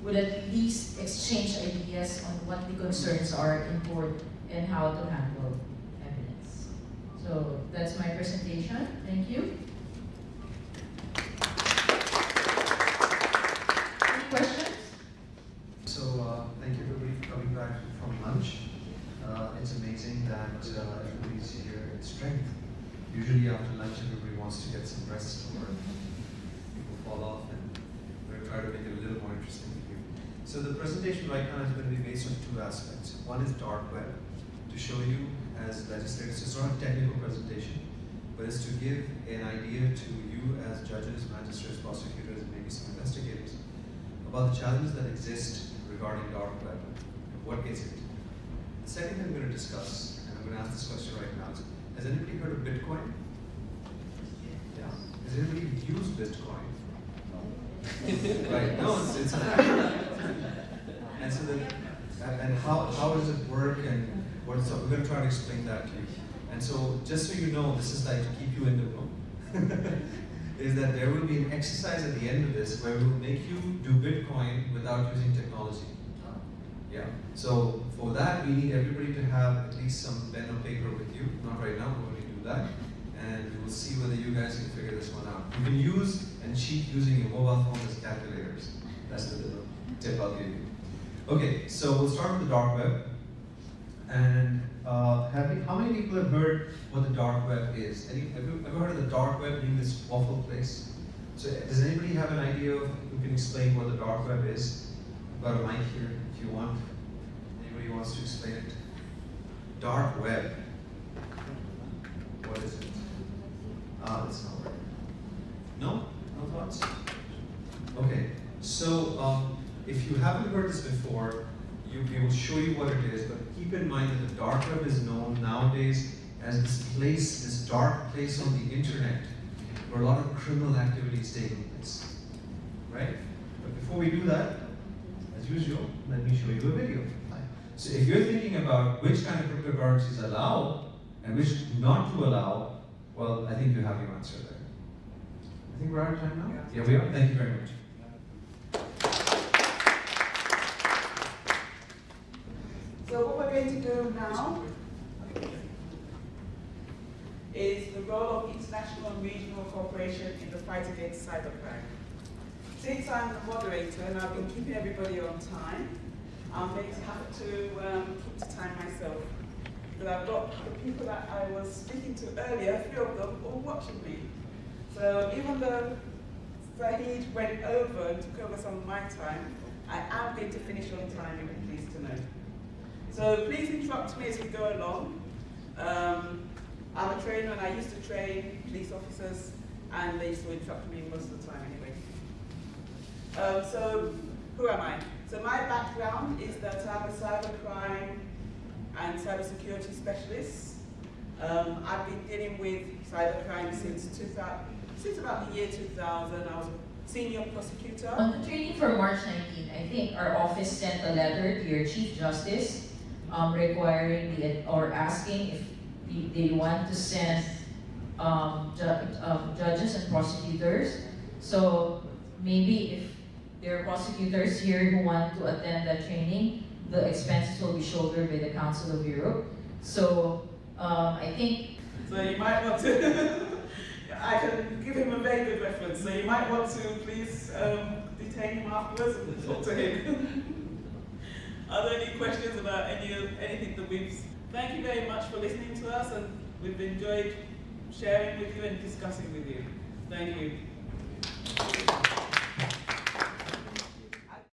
would at least exchange ideas on what the concerns are in court and how to handle evidence. So that's my presentation. Thank you. Any questions? So thank you everybody for coming back from lunch. It's amazing that everybody's here in strength. Usually after lunch everybody wants to get some rest or people fall off, and we're going to try to make it a little more interesting for you. So the presentation right now is going to be based on two aspects. One is dark web, to show you as legislators, it's not a technical presentation, but it's to give an idea to you as judges, magistrates, prosecutors, and maybe some investigators about the challenges that exist regarding dark web and what is it. The second thing I'm going to discuss, and I'm going to ask this question right now, is, has anybody heard of Bitcoin? Yeah. Has anybody used Bitcoin? No. Right, no, it's a fact. And so and how does it work, and what is, so we're going to try to explain that to you. And so just so you know, this is like to keep you in the room, is that there will be an exercise at the end of this where we will make you do Bitcoin without using technology. Yeah. So for that, we need everybody to have at least some pen or paper with you. Not right now, we're going to do that. And we will see whether you guys can figure this one out. You can use and cheat using your mobile phone as calculators. That's the little tip I'll give you. Okay, so we'll start with the dark web. And how many people have heard what the dark web is? Have you ever heard of the dark web being this awful place? So does anybody have an idea of who can explain what the dark web is? I've got a mic here if you want. Anybody wants to explain it? Dark web. What is it? That's not right. No? No thoughts? Okay, so if you haven't heard this before, we will show you what it is, but keep in mind that the dark web is known nowadays as this place, this dark place on the internet, where a lot of criminal activity is taking place, right? But before we do that, as usual, let me show you a video. So if you're thinking about which kind of cryptocurrencies allow and which not to allow, well, I think you have your answer there. I think we're out of time now? Yeah, we are. Thank you very much. So what we're going to do now is the role of international and regional cooperation in the fight against cybercrime. Since I'm the moderator and I've been keeping everybody on time, I'm going to have to keep to time myself. But I've got the people that I was speaking to earlier, 3 of them, all watching me. So even though Zahid went over and took over some of my time, I am going to finish on time, you'll be pleased to know. So please interrupt me as we go along. I'm a trainer and I used to train police officers, and they used to interrupt me most of the time anyway. So who am I? So my background is that I'm a cybercrime and cybersecurity specialist. I've been dealing with cybercrime since about the year 2000. I was a senior prosecutor. On the training for March 19, I think our office sent a letter to your Chief Justice requiring or asking if they want to send judges and prosecutors. So maybe if there are prosecutors here who want to attend that training, the expenses will be shouldered by the Council of Europe. So I think... So you might want to, I can give him a very good reference, so you might want to please detain him afterwards and talk to him. Are there any questions about anything that we've... Thank you very much for listening to us, and we've enjoyed sharing with you and discussing with you. Thank you.